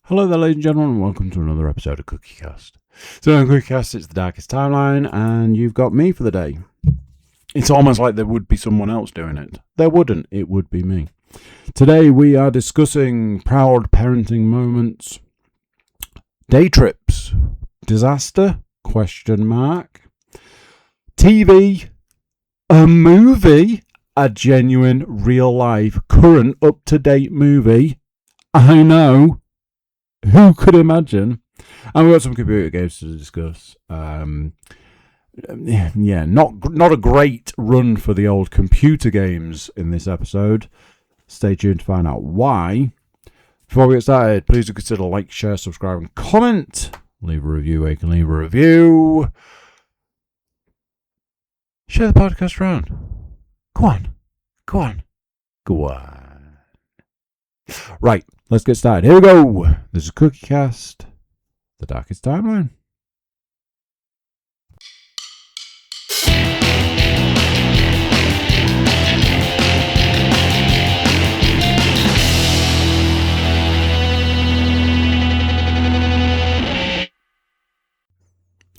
Hello there, ladies and gentlemen, and welcome to another episode of CookieCast. So on CookieCast, it's the Darkest Timeline, and you've got me for the day. It's almost like there would be someone else doing it. There wouldn't. It would be me. Today we are discussing proud parenting moments, day trips, disaster, TV, a movie, a genuine, real-life, current, up-to-date movie. I know. Who could imagine? And we've got some computer games to discuss. Not a great run for the old computer games in this episode. Stay tuned to find out why. Before we get started, please do consider like, share, subscribe, and comment. Leave a review where you can leave a review. Share the podcast around. Go on. Right, let's get started. Here we go. This is CookieCast, the Darkest Timeline.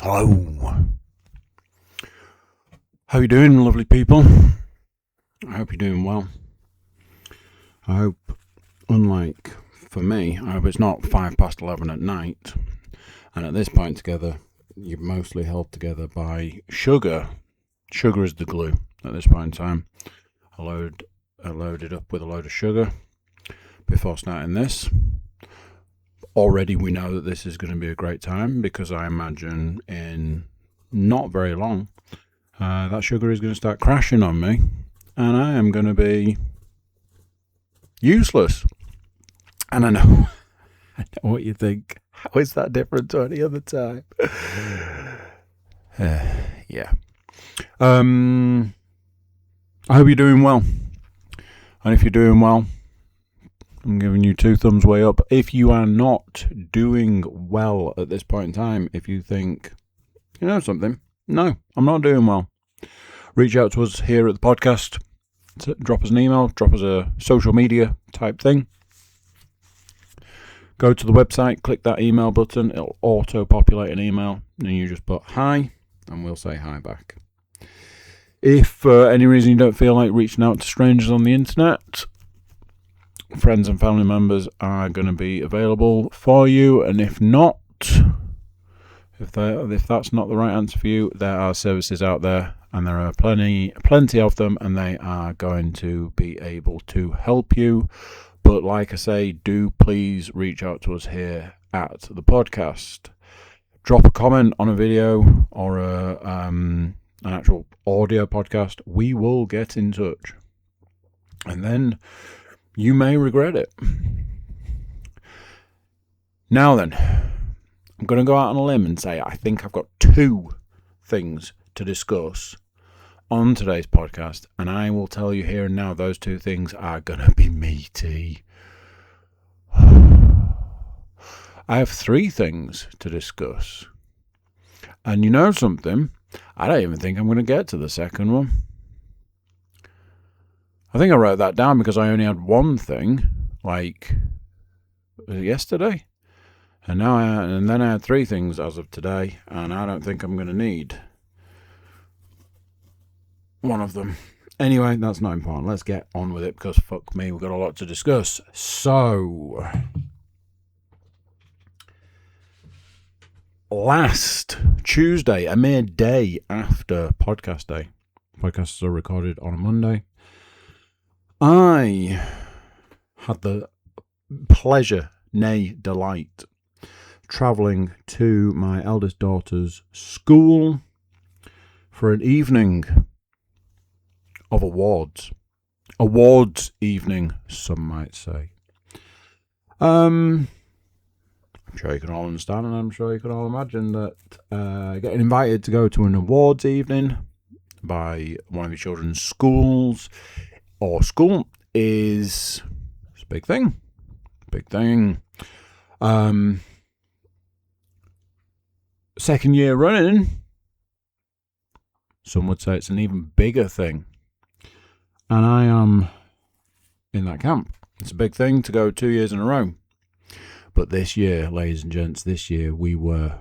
Hello. How you doing, lovely people? I hope you're doing well. I hope, unlike for me, I hope it's not 11:05 at night, and at this point together, you're mostly held together by sugar. Sugar is the glue at this point in time. I loaded up with a load of sugar before starting this. Already we know that this is going to be a great time because I imagine in not very long, that sugar is going to start crashing on me, and I am going to be useless. And I know what you think. How is that different to any other time? Yeah. I hope you're doing well. And if you're doing well, I'm giving you 2 thumbs way up. If you are not doing well at this point in time, if you think, you know something, no, I'm not doing well, reach out to us here at the podcast. Drop us an email, drop us a social media type thing. Go to the website, click that email button, it'll auto-populate an email, and you just put hi, and we'll say hi back. If for any reason you don't feel like reaching out to strangers on the internet, friends and family members are going to be available for you, and if not, if that's not the right answer for you, there are services out there, and there are plenty of them, and they are going to be able to help you. But like I say, do please reach out to us here at the podcast. Drop a comment on a video or an actual audio podcast. We will get in touch. And then you may regret it. Now then, I'm going to go out on a limb and say I think I've got 2 things to discuss on today's podcast, and I will tell you here and now those 2 things are going to be meaty. I have 3 things to discuss, and you know something? I don't even think I'm going to get to the second one. I think I wrote that down because I only had 1 thing, like, was it yesterday? And then I had 3 things as of today, and I don't think I'm going to need one of them. Anyway, that's not important. Let's get on with it because fuck me, we've got a lot to discuss. So, last Tuesday, a mere day after podcast day, podcasts are recorded on a Monday, I had the pleasure, nay delight, travelling to my eldest daughter's school for an evening of awards evening, some might say. I'm sure you can all understand, and I'm sure you can all imagine that getting invited to go to an awards evening by one of your children's schools or school is a big thing. Second year running, some would say it's an even bigger thing. And I am in that camp. It's a big thing to go 2 years in a row. But this year, ladies and gents, this year we were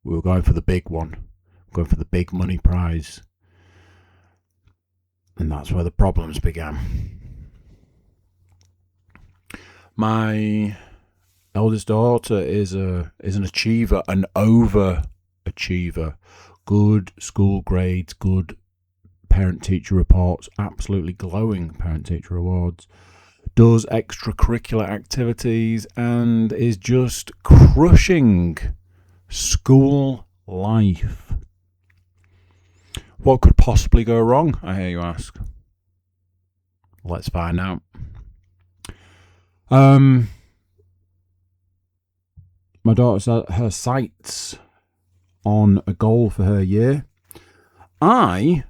going for the big one, going for the big money prize. And that's where the problems began. My eldest daughter is an achiever, an overachiever. Good school grades, good parent-teacher reports, absolutely glowing parent-teacher awards. Does extracurricular activities and is just crushing school life. What could possibly go wrong, I hear you ask? Let's find out. My daughter's set her sights on a goal for her year. I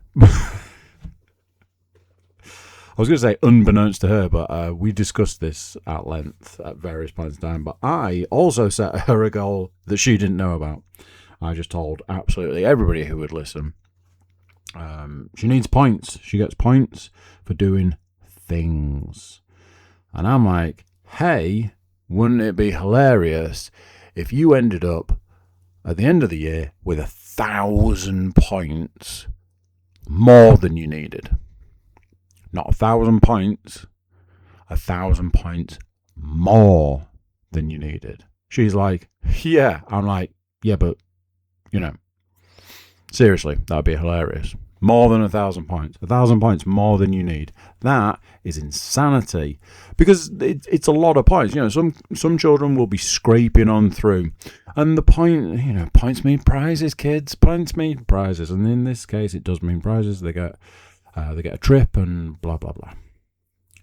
was going to say unbeknownst to her, but we discussed this at length at various points in time. But I also set her a goal that she didn't know about. I just told absolutely everybody who would listen. She needs points. She gets points for doing things. And I'm like, hey, wouldn't it be hilarious if you ended up at the end of the year with 1,000 points more than you needed? Not 1,000 points, 1,000 points more than you needed. She's like, yeah. I'm like, yeah, but, seriously, that'd be hilarious. More than 1,000 points. 1,000 points more than you need. That is insanity. Because it's a lot of points. Some children will be scraping on through. And the point, points mean prizes, kids. Points mean prizes. And in this case, it does mean prizes. They get a trip and blah, blah, blah.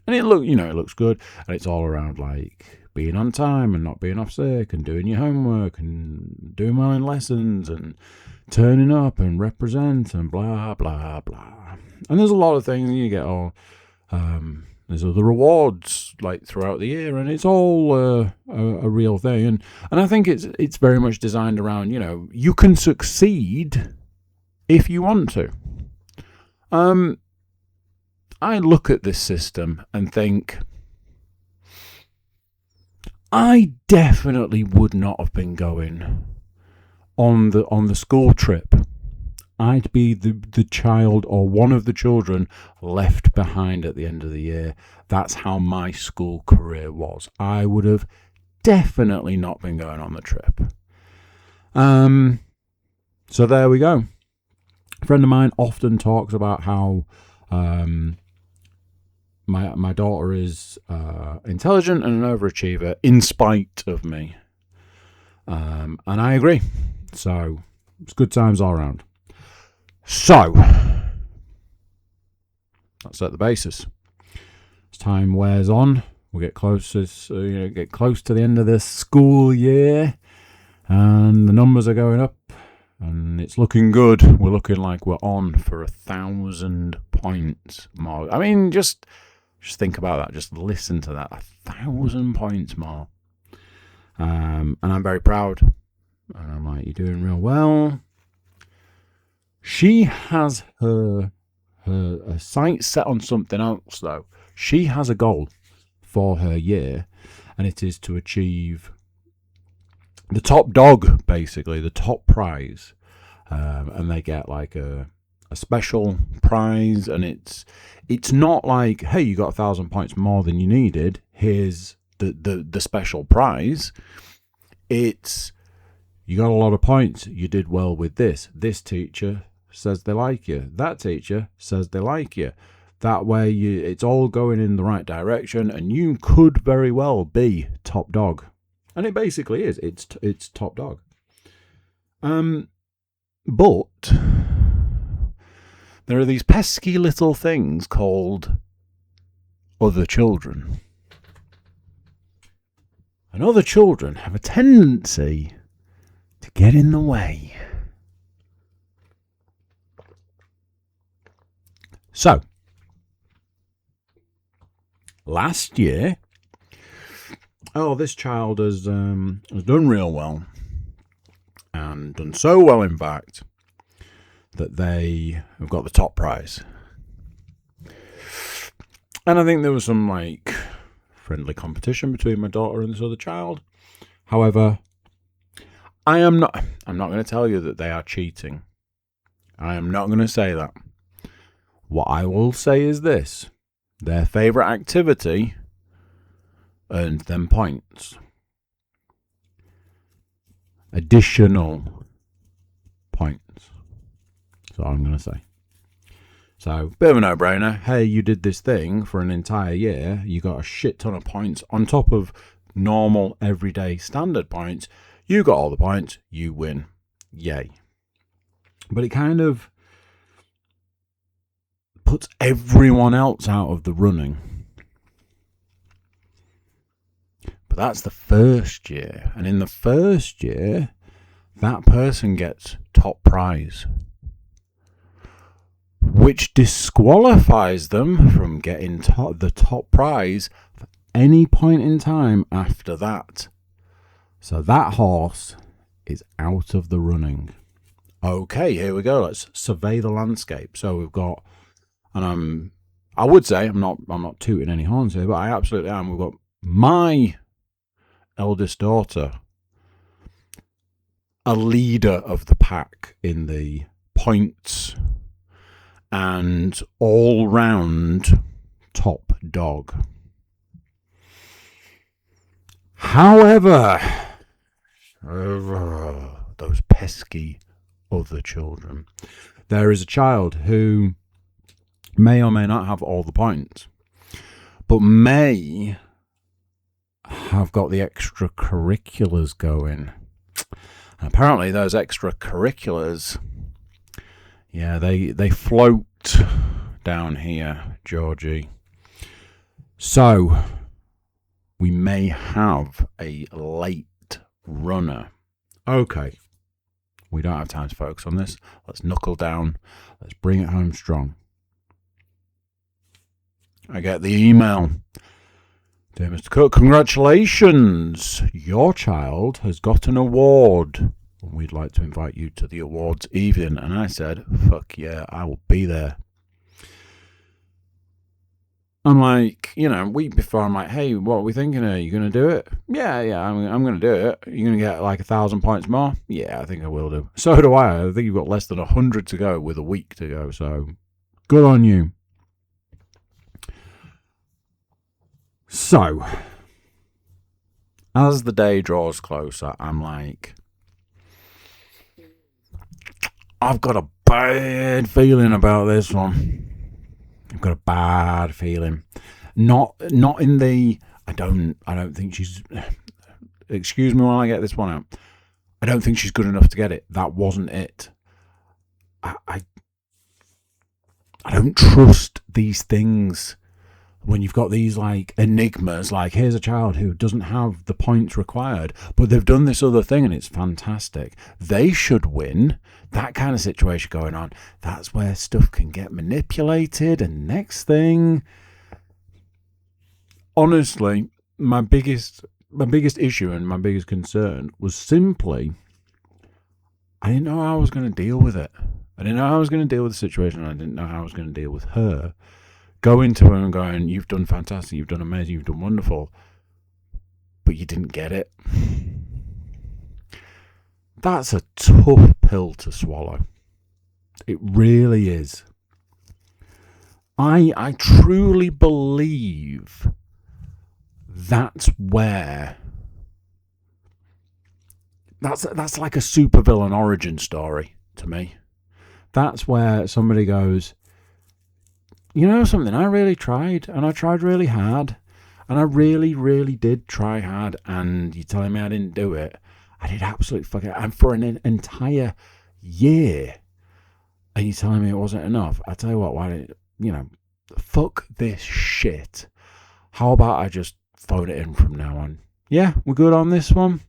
And it looks good. And it's all around like being on time and not being off sick and doing your homework and doing well in lessons and turning up and represent and blah, blah, blah. And there's a lot of things you get all, there's other rewards like throughout the year, and it's all a real thing. And I think it's very much designed around, you can succeed if you want to. I look at this system and think, I definitely would not have been going on the school trip. I'd be the child or one of the children left behind at the end of the year. That's how my school career was. I would have definitely not been going on the trip. So there we go. A friend of mine often talks about how my daughter is intelligent and an overachiever in spite of me. And I agree. So it's good times all around. So let's set the basis. As time wears on, we get close to the end of the school year, and the numbers are going up, and it's looking good. We're looking like we're on for 1,000 points more. I mean, just think about that. Just listen to that. 1,000 points more. And I'm very proud. And I'm like, you're doing real well. She has her sights set on something else, though. She has a goal for her year, and it is to achieve the top dog, basically, the top prize. And they get like a special prize, and it's not like, hey, you got 1,000 points more than you needed. Here's the special prize. It's, you got a lot of points. You did well with this. This teacher says they like you. That teacher says they like you. That way, it's all going in the right direction, and you could very well be top dog. And it basically is. It's top dog. But there are these pesky little things called other children. And other children have a tendency to get in the way. So, last year, this child has done real well, and done so well, in fact, that they have got the top prize. And I think there was some friendly competition between my daughter and this other child. However, I'm not going to tell you that they are cheating. I am not going to say that. What I will say is this. Their favourite activity earned them points. Additional points. That's what I'm going to say. So, bit of a no-brainer. Hey, you did this thing for an entire year. You got a shit ton of points on top of normal, everyday, standard points. You got all the points. You win. Yay. But it kind of puts everyone else out of the running. But that's the first year. And in the first year, that person gets top prize, which disqualifies them from getting the top prize for any point in time after that. So that horse is out of the running. Okay, here we go. Let's survey the landscape. So we've got, and I would say I'm not tooting any horns here, but I absolutely am. We've got my eldest daughter, a leader of the pack in the points and all-round top dog. However, those pesky other children. There is a child who may or may not have all the points, but may have got the extracurriculars going. And apparently those extracurriculars, yeah, they float down here, Georgie. So we may have a late runner. Okay. We don't have time to focus on this. Let's knuckle down. Let's bring it home strong. I get the email. Dear Mr. Cook, congratulations. Your child has got an award. We'd like to invite you to the awards evening. And I said, fuck yeah, I will be there. I'm like, a week before, I'm like, hey, what are we thinking? Are you going to do it? Yeah, I'm going to do it. You're going to get like 1,000 points more? Yeah, I think I will do. So do I. I think you've got less than 100 to go with a week to go. So good on you. So, as the day draws closer, I'm like, I've got a bad feeling about this one. I've got a bad feeling. Not in the, I don't think she's, excuse me while I get this one out. I don't think she's good enough to get it. That wasn't it. I don't trust these things when you've got these like enigmas, like here's a child who doesn't have the points required, but they've done this other thing and it's fantastic. They should win. That kind of situation going on. That's where stuff can get manipulated. And next thing, honestly, my biggest issue and my biggest concern was simply, I didn't know how I was going to deal with it. I didn't know how I was going to deal with the situation. I didn't know how I was going to deal with her. Going to her and going, you've done fantastic, you've done amazing, you've done wonderful, but you didn't get it. That's a tough pill to swallow. It really is. I truly believe that's where that's like a supervillain origin story to me. That's where somebody goes, you know something, I really tried, and I tried really hard, and I really, really did try hard, and you're telling me I didn't do it. I did absolutely fuck it. And for an entire year, and you're telling me it wasn't enough. I tell you what, why don't fuck this shit. How about I just phone it in from now on? Yeah, we're good on this one.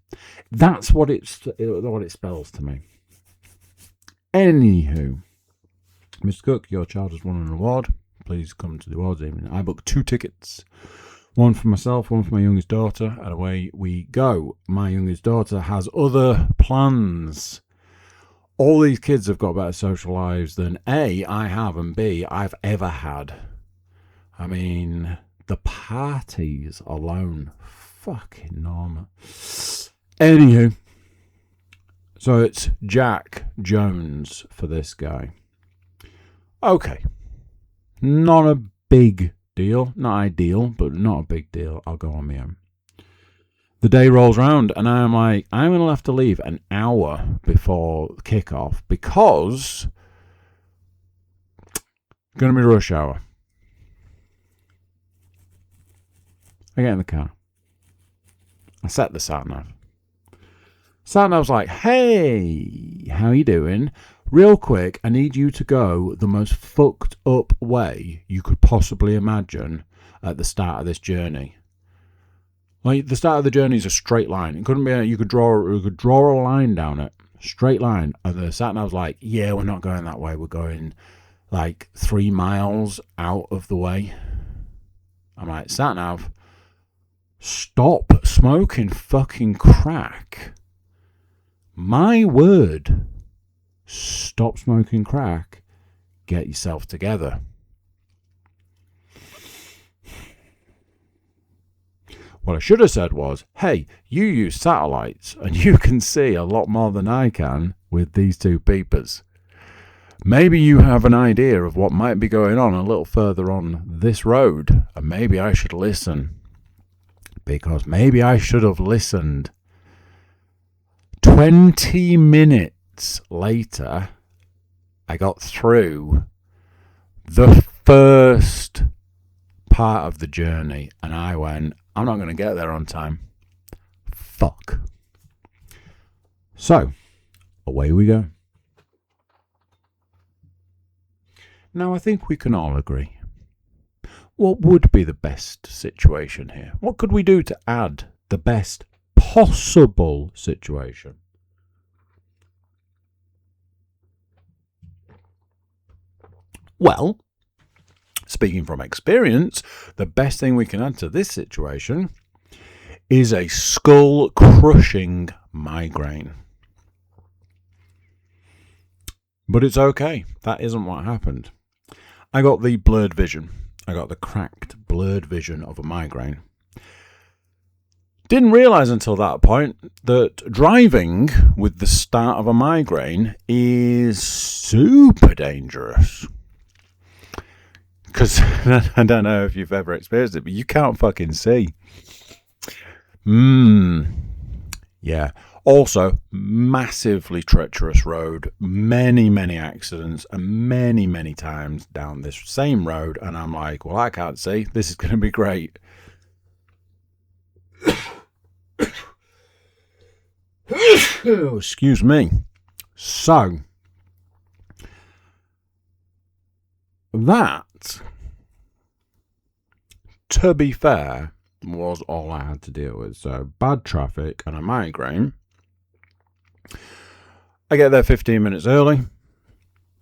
That's what it spells to me. Anywho, Mr. Cook, your child has won an award. Please come to the awards evening. I booked 2 tickets. One for myself, one for my youngest daughter, and away we go. My youngest daughter has other plans. All these kids have got better social lives than A, I have, and B, I've ever had. I mean, the parties alone, fucking normal. Anywho, so it's Jack Jones for this guy. Okay, not a big deal, not ideal, but not a big deal. I'll go on my own. The day rolls round and I'm like, I'm going to have to leave an hour before kickoff because it's going to be rush hour. I get in the car. I set the sat-nav. Sat-nav's like, hey, how you doing? Real quick, I need you to go the most fucked up way you could possibly imagine at the start of this journey. Like, the start of the journey is a straight line. It couldn't be, you could draw a line down it. Straight line. And the sat-nav's like, yeah, we're not going that way. We're going like 3 miles out of the way. I'm like, sat-nav, stop smoking fucking crack. My word. Stop smoking crack. Get yourself together. What I should have said was, hey, you use satellites and you can see a lot more than I can with these two beepers. Maybe you have an idea of what might be going on a little further on this road, and maybe I should listen. Because maybe I should have listened. 20 minutes later, I got through the first part of the journey, and I went, I'm not going to get there on time. Fuck. So, away we go. Now, I think we can all agree. What would be the best situation here? What could we do to add the best possible situation? Well, speaking from experience, the best thing we can add to this situation is a skull-crushing migraine. But it's okay. That isn't what happened. I got the blurred vision. I got the cracked, blurred vision of a migraine. Didn't realise until that point that driving with the start of a migraine is super dangerous. Because I don't know if you've ever experienced it, but you can't fucking see. Yeah. Also, massively treacherous road. Many, many accidents and many, many times down this same road. And I'm like, well, I can't see. This is going to be great. Excuse me. So, that, to be fair, was all I had to deal with. So, bad traffic and a migraine. I get there 15 minutes early.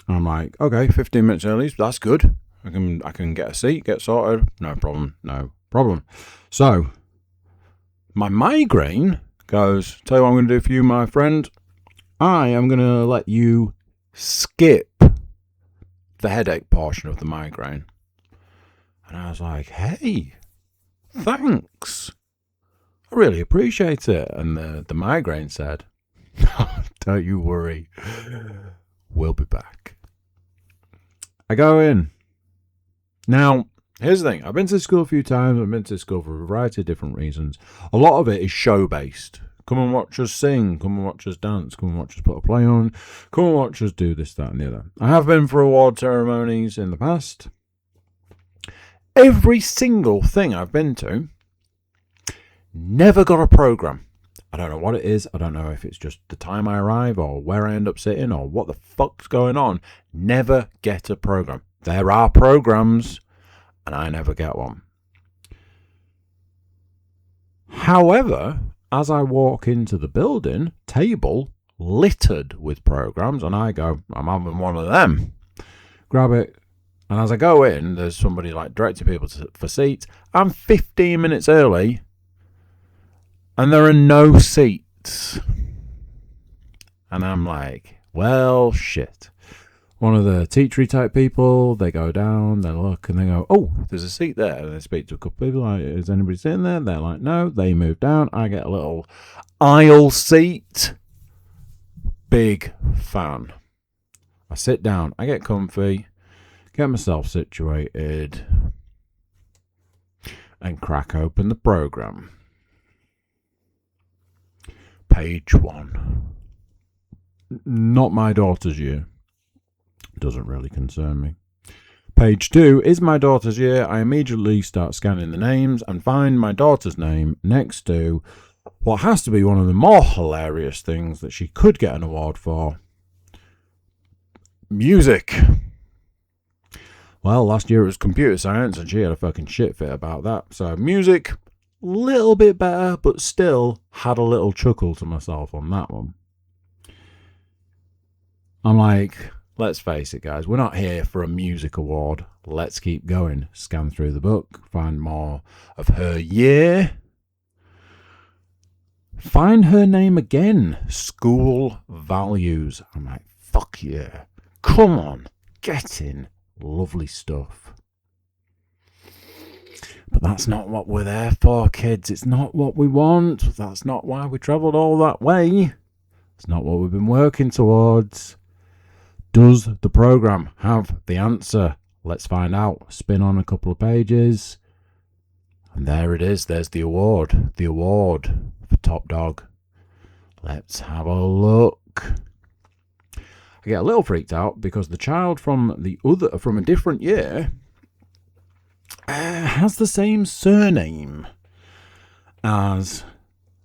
I'm like, okay, 15 minutes early, that's good. I can get a seat, get sorted. No problem. So, my migraine goes, tell you what I'm going to do for you, my friend. I am going to let you skip the headache portion of the migraine. And I was like, hey, thanks. I really appreciate it. And the migraine said, don't you worry. We'll be back. I go in. Now, here's the thing. I've been to school a few times. I've been to school for a variety of different reasons. A lot of it is show-based. Come and watch us sing. Come and watch us dance. Come and watch us put a play on. Come and watch us do this, that, and the other. I have been for award ceremonies in the past. Every single thing I've been to never got a program. I don't know what it is. I don't know if it's just the time I arrive or where I end up sitting or what the fuck's going on. Never get a program. There are programs, and I never get one. However, as I walk into the building, table littered with programs, and I go, I'm having one of them. Grab it. And as I go in, there's somebody like directing people for seats. I'm 15 minutes early. And there are no seats. And I'm like, well, shit. one of the teachery type people. They go down, they look, and they go, oh, there's a seat there. And they speak to a couple of people, like, is anybody sitting there? They're like, no. They move down. I get a little aisle seat. Big fan. I sit down, I get comfy, get myself situated, and crack open the programme. Page 1. Not my daughter's year. Doesn't really concern me. Page 2 is my daughter's year. I immediately start scanning the names and find my daughter's name next to what has to be one of the more hilarious things that she could get an award for. Music. Well, last year it was computer science and she had a fucking shit fit about that. So music, little bit better, but still had a little chuckle to myself on that one. I'm like, let's face it, guys, we're not here for a music award. Let's keep going. Scan through the book, find more of her year. Find her name again. School values. I'm like, fuck yeah. Come on. Get in. Lovely stuff. But that's not what we're there for, kids. It's not what we want. That's not why we travelled all that way. It's not what we've been working towards. Does the programme have the answer? Let's find out. Spin on a couple of pages. And there it is. There's the award. The award for Top Dog. Let's have a look. I get a little freaked out because the child from a different year has the same surname as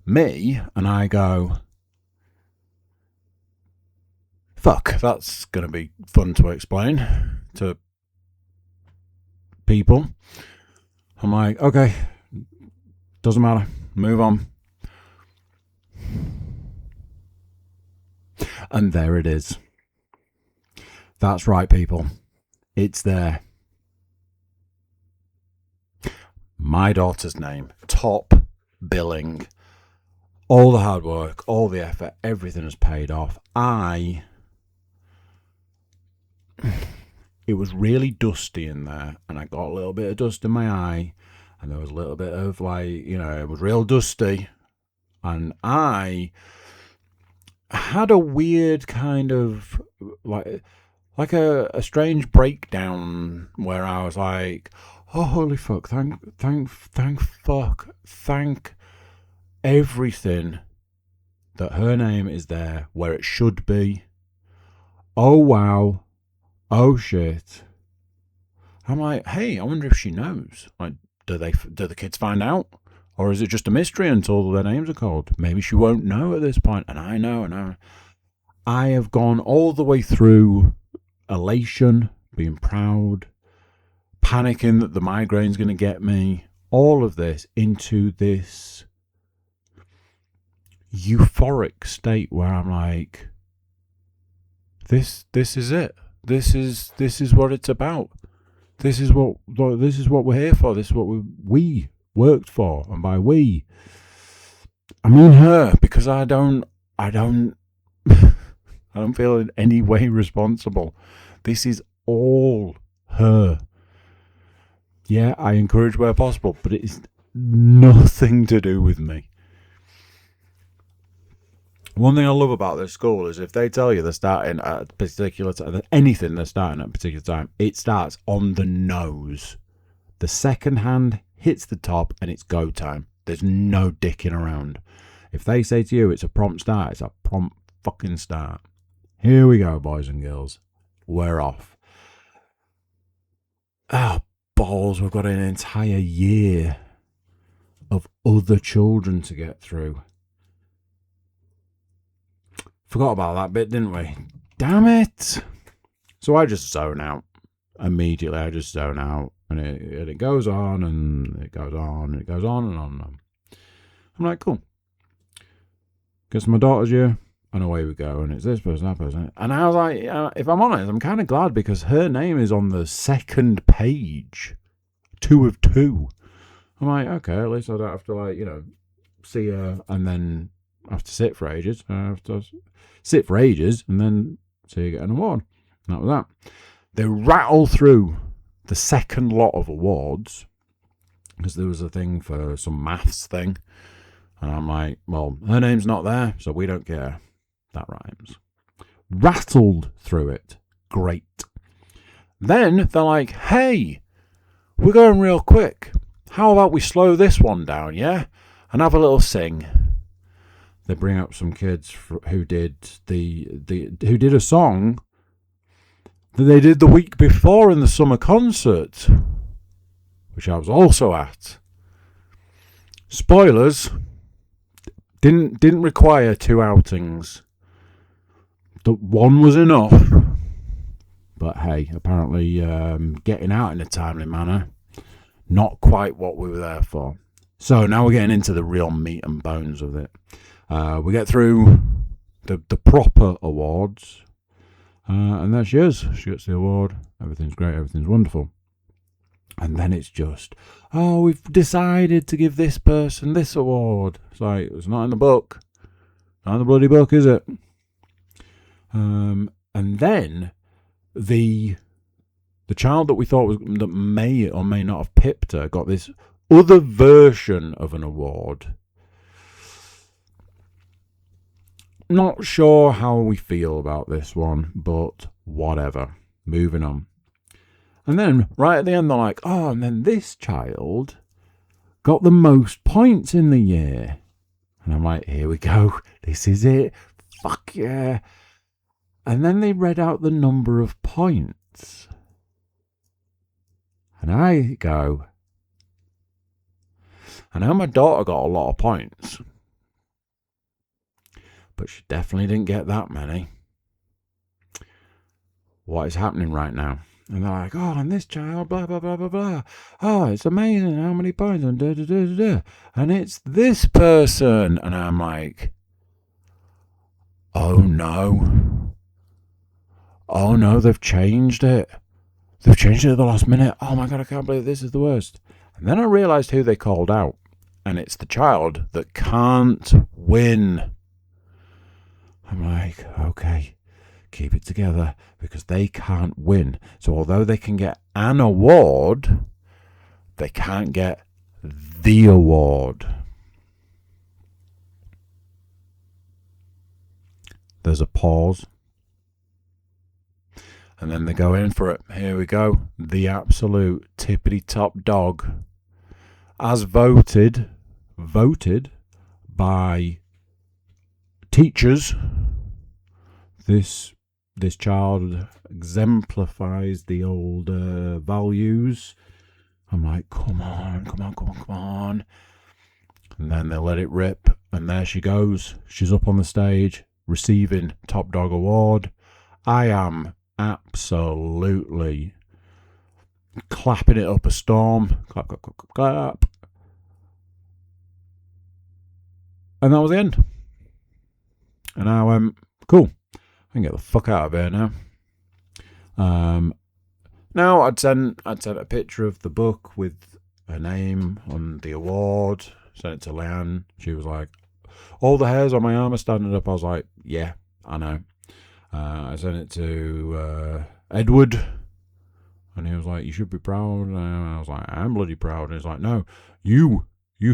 me, and I go, fuck, that's going to be fun to explain to people. I'm like, okay, doesn't matter, move on. And there it is. That's right, people. It's there. My daughter's name, top billing. All the hard work, all the effort, everything has paid off. It was really dusty in there, and I got a little bit of dust in my eye, and there was a little bit of, like, you know, it was real dusty, and I had a weird kind of, like a strange breakdown where I was like, oh, holy fuck, thank fuck, thank everything that her name is there where it should be. Oh, wow. Oh, shit. I'm like, hey, I wonder if she knows. Like, do the kids find out? Or is it just a mystery until their names are called? Maybe she won't know at this point, and I know, and I have gone all the way through elation, being proud, panicking that the migraine's going to get me, all of this into this euphoric state where I'm like, this is it. This is what it's about. This is what we're here for. This is what we worked for, and by we, I mean her, because I don't feel in any way responsible. This is all her. Yeah, I encourage where possible, but it is nothing to do with me. One thing I love about this school is if they tell you they're starting at a particular time, anything they're starting at a particular time, it starts on the nose. The second hand hits the top and it's go time. There's no dicking around. If they say to you it's a prompt start, it's a prompt fucking start. Here we go, boys and girls. We're off. Oh, balls, we've got an entire year of other children to get through. Forgot about that bit, didn't we? Damn it. So I just zone out. Immediately, I just zone out. And it goes on, and it goes on, and it goes on, and on, and on. I'm like, cool. Gets my daughter's year, and away we go. And it's this person, that person. And I was like, if I'm honest, I'm kind of glad because her name is on the second page. 2 of 2. I'm like, okay, at least I don't have to, like, you know, see her and then have to sit for ages. I have to sit for ages and then see her get an award. That was that. They rattle through the second lot of awards, because there was a thing for some maths thing. And I'm like, well, her name's not there, so we don't care. That rhymes. Rattled through it. Great. Then they're like, hey, we're going real quick. How about we slow this one down, yeah? And have a little sing. They bring up some kids who did who did a song that they did the week before in the summer concert, which I was also at. Spoilers, didn't require 2 outings. The one was enough. But hey, apparently getting out in a timely manner, not quite what we were there for. So now we're getting into the real meat and bones of it. We get through the proper awards. And there she is. She gets the award. Everything's great. Everything's wonderful. And then it's just, oh, we've decided to give this person this award. It's like, it's not in the book. Not in the bloody book, is it? And then the child that we thought that may or may not have pipped her got this other version of an award. Not sure how we feel about this one, but whatever. Moving on. And then right at the end they're like, oh, and then this child got the most points in the year. And I'm like, here we go. This is it. Fuck yeah. And then they read out the number of points. And I go, I know my daughter got a lot of points, but she definitely didn't get that many. What is happening right now? And they're like, oh, and this child, blah, blah, blah, blah, blah. Oh, it's amazing how many points, and da, da, da, da, da. And it's this person. And I'm like, oh no. Oh no, they've changed it. They've changed it at the last minute. Oh my God, I can't believe this is the worst. And then I realised who they called out. And it's the child that can't win. I'm like, okay, keep it together, because they can't win. So although they can get an award, they can't get the award. There's a pause. And then they go in for it. Here we go. The absolute tippity top dog. As voted by teachers, this child exemplifies the old values. I'm like, come on. And then they let it rip, and there she goes. She's up on the stage, receiving Top Dog Award. I am absolutely clapping it up a storm. Clap, clap, clap, clap. And that was the end. And I went, cool, I can get the fuck out of here now. Now I'd sent a picture of the book with her name on the award, sent it to Leanne. She was like, all the hairs on my arm are standing up. I was like, yeah, I know. I sent it to Edward, and he was like, you should be proud. And I was like, I'm bloody proud. And he's like, no, you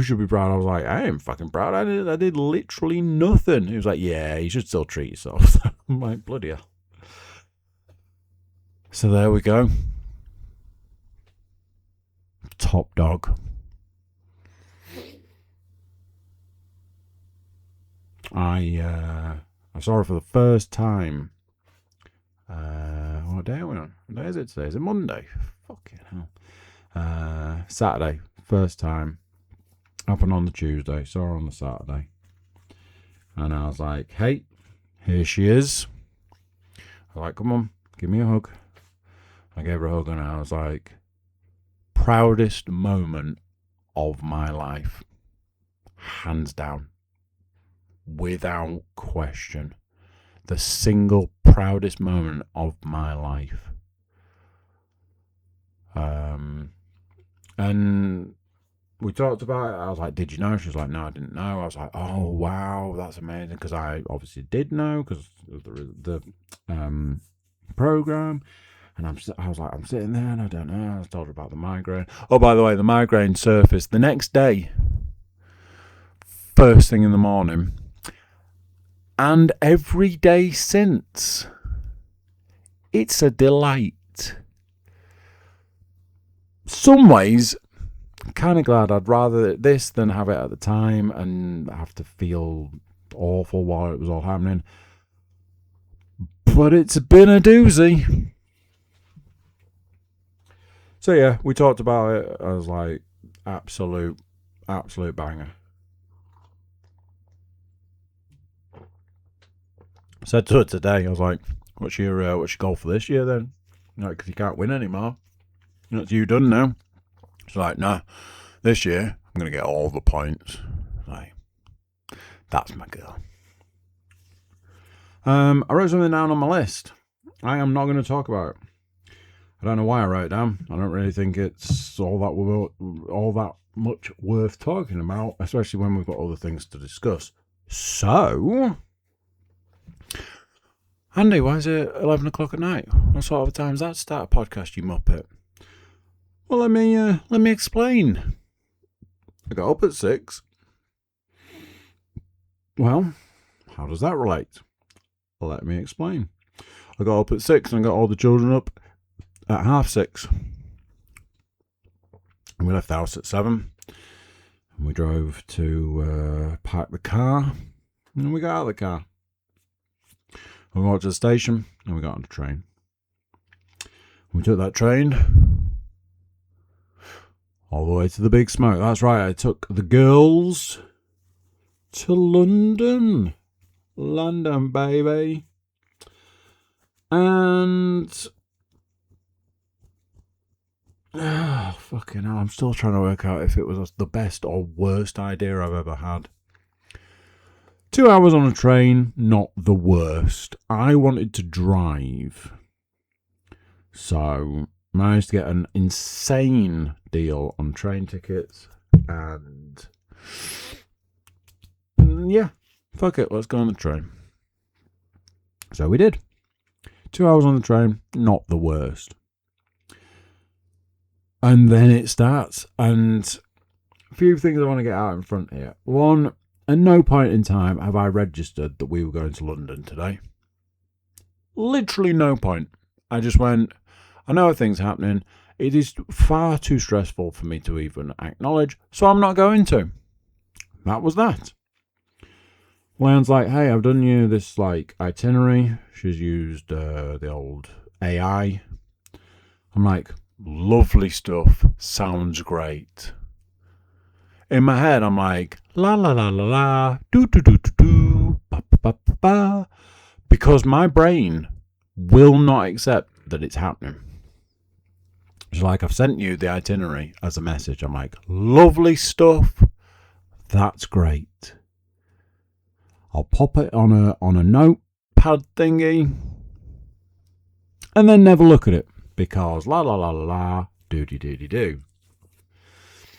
should be proud. I was like, I ain't fucking proud. I did literally nothing. He was like, yeah, you should still treat yourself. I'm like, bloody hell. So there we go. Top dog. I saw her for the first time. What day are we on? What day is it today? Is it Monday? Fucking hell. Saturday. First time. Happened on the Tuesday. Saw her on the Saturday. And I was like, hey, here she is. I was like, come on, give me a hug. I gave her a hug, and I was like, proudest moment of my life. Hands down. Without question. The single proudest moment of my life. And we talked about it. I was like, did you know? She was like, no, I didn't know. I was like, oh, wow, that's amazing. Because I obviously did know, because the program. And I was like, I'm sitting there and I don't know. I was told about the migraine. Oh, by the way, the migraine surfaced the next day, first thing in the morning, and every day since. It's a delight. Some ways, I'm kind of glad. I'd rather this than have it at the time and have to feel awful while it was all happening. But it's been a doozy. So yeah, we talked about it. I was like, absolute banger. I said to her today, I was like, what's your goal for this year then? Because you can't win anymore. It's you done now. She's like, nah, this year I'm going to get all the points. Like, that's my girl. I wrote something down on my list. I am not going to talk about it. I don't know why I wrote it down. I don't really think it's all that much worth talking about, especially when we've got other things to discuss. So, Andy, why is it 11 o'clock at night? What sort of time is that to start a podcast, you muppet? Well, let me explain. I got up at 6. Well, how does that relate? Let me explain. I got up at 6 and I got all the children up at 6:30. And we left the house at 7. And we drove to park the car. And then we got out of the car. And we went to the station and we got on the train. We took that train all the way to the Big Smoke. That's right, I took the girls to London. London, baby. And fucking hell, I'm still trying to work out if it was the best or worst idea I've ever had. 2 hours on a train, not the worst. I wanted to drive, so managed to get an insane deal on train tickets, and yeah, fuck it, let's go on the train. So we did. 2 hours on the train, not the worst. And then it starts, and a few things I want to get out in front here. One, at no point in time have I registered that we were going to London today. Literally no point. I just went, I know a thing's happening. It is far too stressful for me to even acknowledge, so I'm not going to. That was that. Leon's like, hey, I've done you this itinerary. She's used the old AI. I'm like, lovely stuff. Sounds great. In my head, I'm like, la la la la la, do do do do do, ba ba ba ba ba, because my brain will not accept that it's happening. It's like, I've sent you the itinerary as a message. I'm like, lovely stuff. That's great. I'll pop it on a notepad thingy, and then never look at it because la la la la la, do do do do do.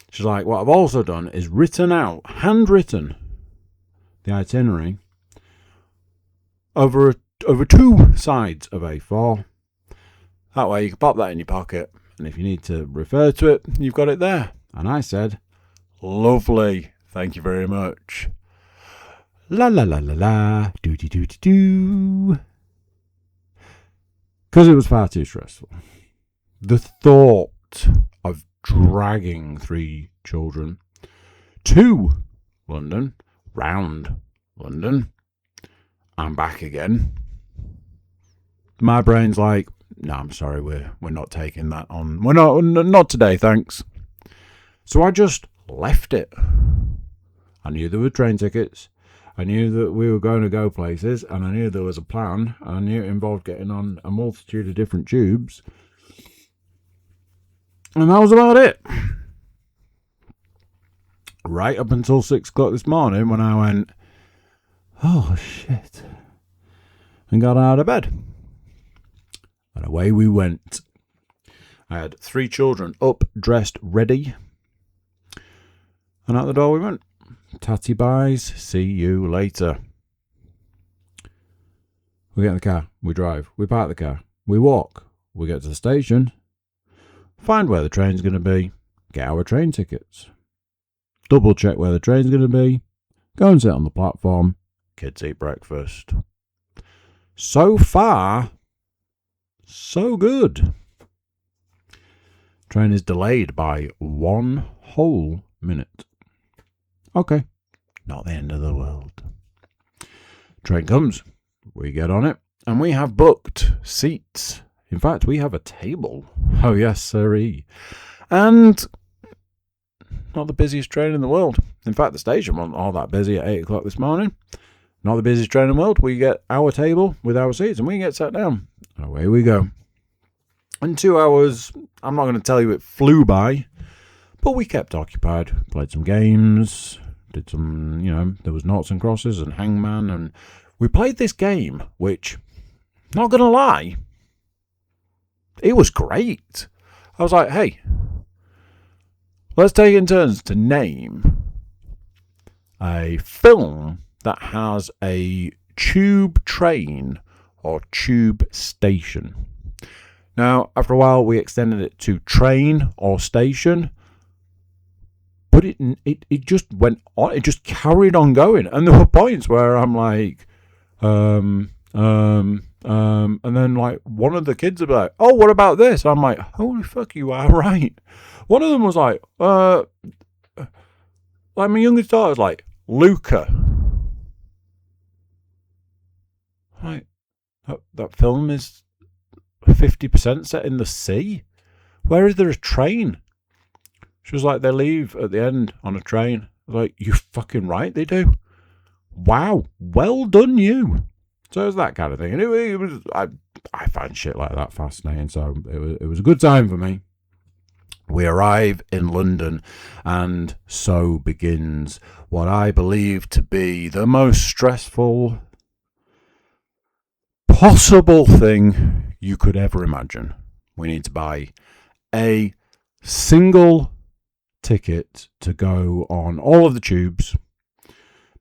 She's like, what I've also done is handwritten the itinerary over 2 sides of A4. That way you can pop that in your pocket, and if you need to refer to it, you've got it there. And I said, lovely, thank you very much. La la la la la, do do do do do. Because it was far too stressful. The thought of dragging 3 children to London, round London, and back again. My brain's like, no, I'm sorry, we're not taking that on. We're not today, thanks. So I just left it. I knew there were train tickets. I knew that we were going to go places, and I knew there was a plan, and I knew it involved getting on a multitude of different tubes. And that was about it. Right up until 6 o'clock this morning when I went, oh shit, and got out of bed. And away we went. I had 3 children up, dressed, ready. And out the door we went. Tatty buys, see you later. We get in the car, we drive, we park the car, we walk. We get to the station, find where the train's going to be, get our train tickets, double check where the train's going to be, go and sit on the platform, kids eat breakfast. So far, so good. Train is delayed by 1 whole minute. Okay, not the end of the world. Train comes, we get on it, and we have booked seats. In fact, we have a table. Oh yes, sirree. And not the busiest train in the world. In fact, the station wasn't all that busy at 8 o'clock this morning. Not the busiest train in the world. We get our table with our seats and we get sat down. And away we go. In 2 hours, I'm not going to tell you it flew by, but we kept occupied. Played some games, did some, there was noughts and crosses and hangman, and we played this game, which, not going to lie, it was great. I was like, hey, let's take it in turns to name a film that has a tube train or tube station. Now, after a while, we extended it to train or station, but it just went on. It just carried on going, and there were points where I'm like, and then like one of the kids would be like, "Oh, what about this?" I'm like, "Holy fuck, you are right." One of them was like my youngest daughter was like, "Luca." Right, that film is 50% set in the sea. Where is there a train? She was like, they leave at the end on a train. I was like, you're fucking right, they do. Wow, well done you. So it was that kind of thing. And it was I find shit like that fascinating. So it was a good time for me. We arrive in London, and so begins what I believe to be the most stressful possible thing you could ever imagine. We need to buy a single ticket to go on all of the tubes,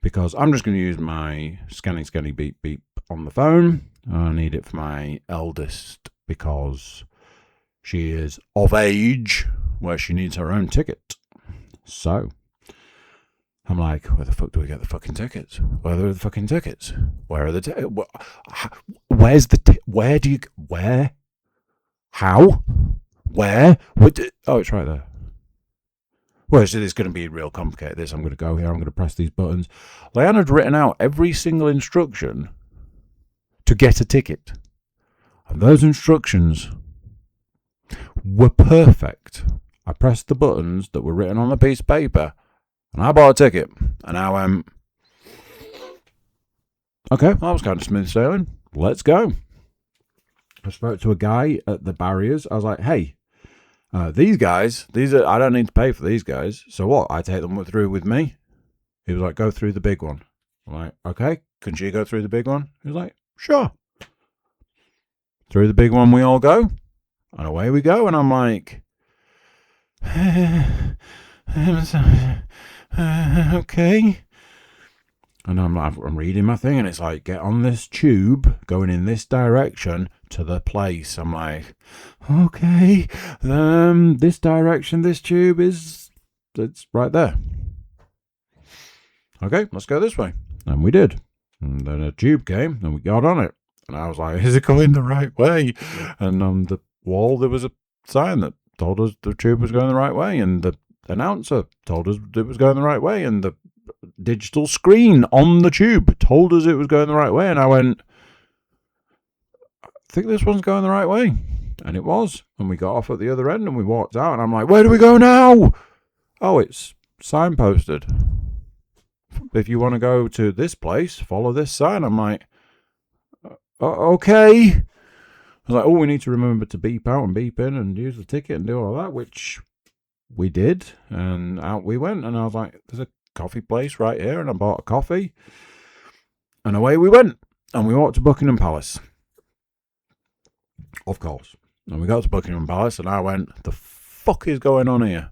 because I'm just going to use my scanning beep beep on the phone. I need it for my eldest because she is of age where she needs her own ticket. So I'm like, where the fuck do we get the fucking tickets? Where are the fucking tickets? Where are the tickets? Where's the where do you where? How? Where? Oh, it's right there. Well, it's going to be real complicated. This, I'm going to go here. I'm going to press these buttons. Leanne had written out every single instruction to get a ticket, and those instructions were perfect. I pressed the buttons that were written on the piece of paper, and I bought a ticket. And I went, okay, that was kind of smooth sailing. Let's go. I spoke to a guy at the barriers. I was like, hey, these guys, I don't need to pay for these guys. So what? I take them through with me? He was like, go through the big one. I'm like, okay, can she go through the big one? He was like, sure. Through the big one we all go. And away we go. And I'm like, okay. And I'm reading my thing, and it's like, get on this tube going in this direction to the place. I'm like, okay, this direction, this tube it's right there. Okay, let's go this way. And we did. And then a tube came, and we got on it. And I was like, is it going the right way? And on the wall there was a sign that told us the tube was going the right way, and the announcer told us it was going the right way, and the digital screen on the tube told us it was going the right way. And I went, I think this one's going the right way. And it was. And we got off at the other end and we walked out, and I'm like, where do we go now? Oh, it's signposted. If you want to go to this place, follow this sign. I'm like, okay. I was like, oh, we need to remember to beep out and beep in and use the ticket and do all that, which we did. And out we went. And I was like, there's a coffee place right here, and I bought a coffee, and away we went, and we walked to Buckingham Palace, of course. And we got to Buckingham Palace, and I went, the fuck is going on here?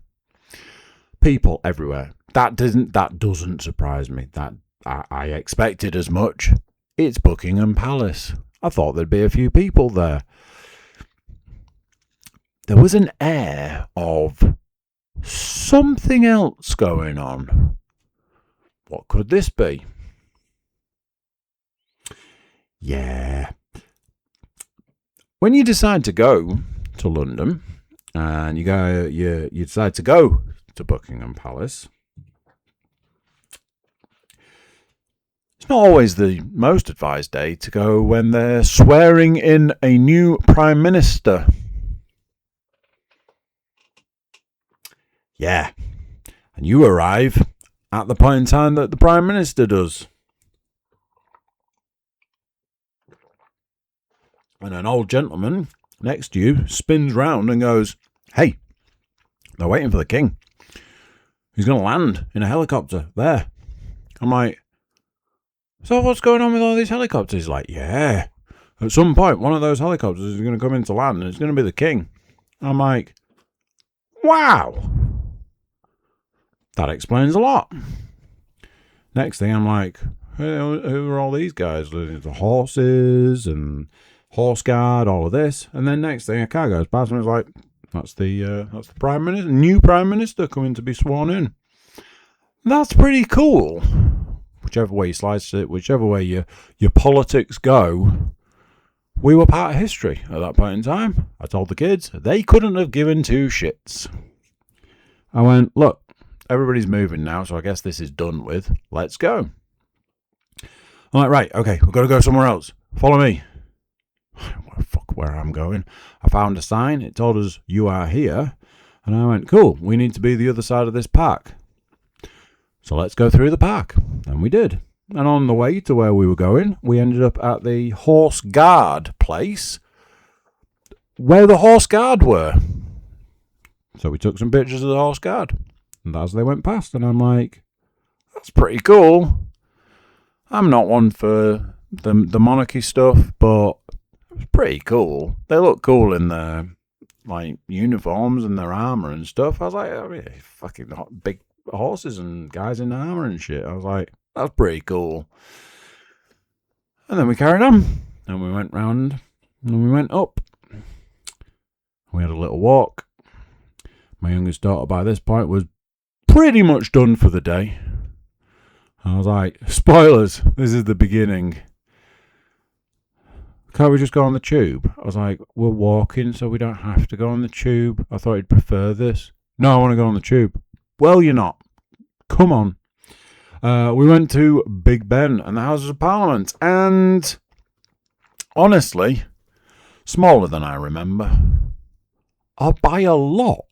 People everywhere. That doesn't surprise me. That I expected as much. It's Buckingham Palace. I thought there'd be a few people there. there was an air of something else going on. What could this be? Yeah. When you decide to go to London and you decide to go to Buckingham Palace, it's not always the most advised day to go when they're swearing in a new Prime Minister. Yeah. And you arrive at the point in time that the Prime Minister does. And an old gentleman next to you spins round and goes, "Hey, they're waiting for the king. He's going to land in a helicopter there." I'm like, "So what's going on with all these helicopters?" He's like, "Yeah, at some point one of those helicopters is going to come into land and it's going to be the king." I'm like, "Wow. That explains a lot." Next thing I'm like, who are all these guys? The horses and horse guard, all of this. And then next thing a car goes past and it's like, that's the Prime Minister, new Prime Minister coming to be sworn in. That's pretty cool. Whichever way you slice it, whichever way your politics go, we were part of history at that point in time. I told the kids they couldn't have given two shits. I went, "Look, everybody's moving now, so I guess this is done with. Let's go." I'm like, "Right, okay, we've got to go somewhere else. Follow me." Fuck where I'm going. I found a sign. It told us "You are here." And I went, "Cool, we need to be the other side of this park. So let's go through the park." And we did. And on the way to where we were going, we ended up at the horse guard place where the horse guard were. So we took some pictures of the horse guard. And as they went past, and I'm like, that's pretty cool. I'm not one for the monarchy stuff, but it's pretty cool. They look cool in their like uniforms and their armor and stuff. I was like, fucking big horses and guys in armor and shit. I was like, that's pretty cool. And then we carried on, and we went round, and we went up. We had a little walk. My youngest daughter by this point was pretty much done for the day. I was like, spoilers, this is the beginning. Can't we just go on the tube? I was like, we're walking, so we don't have to go on the tube. I thought you'd prefer this. No, I want to go on the tube. Well, you're not. Come on. We went to Big Ben and the Houses of Parliament, and honestly, smaller than I remember. By a lot.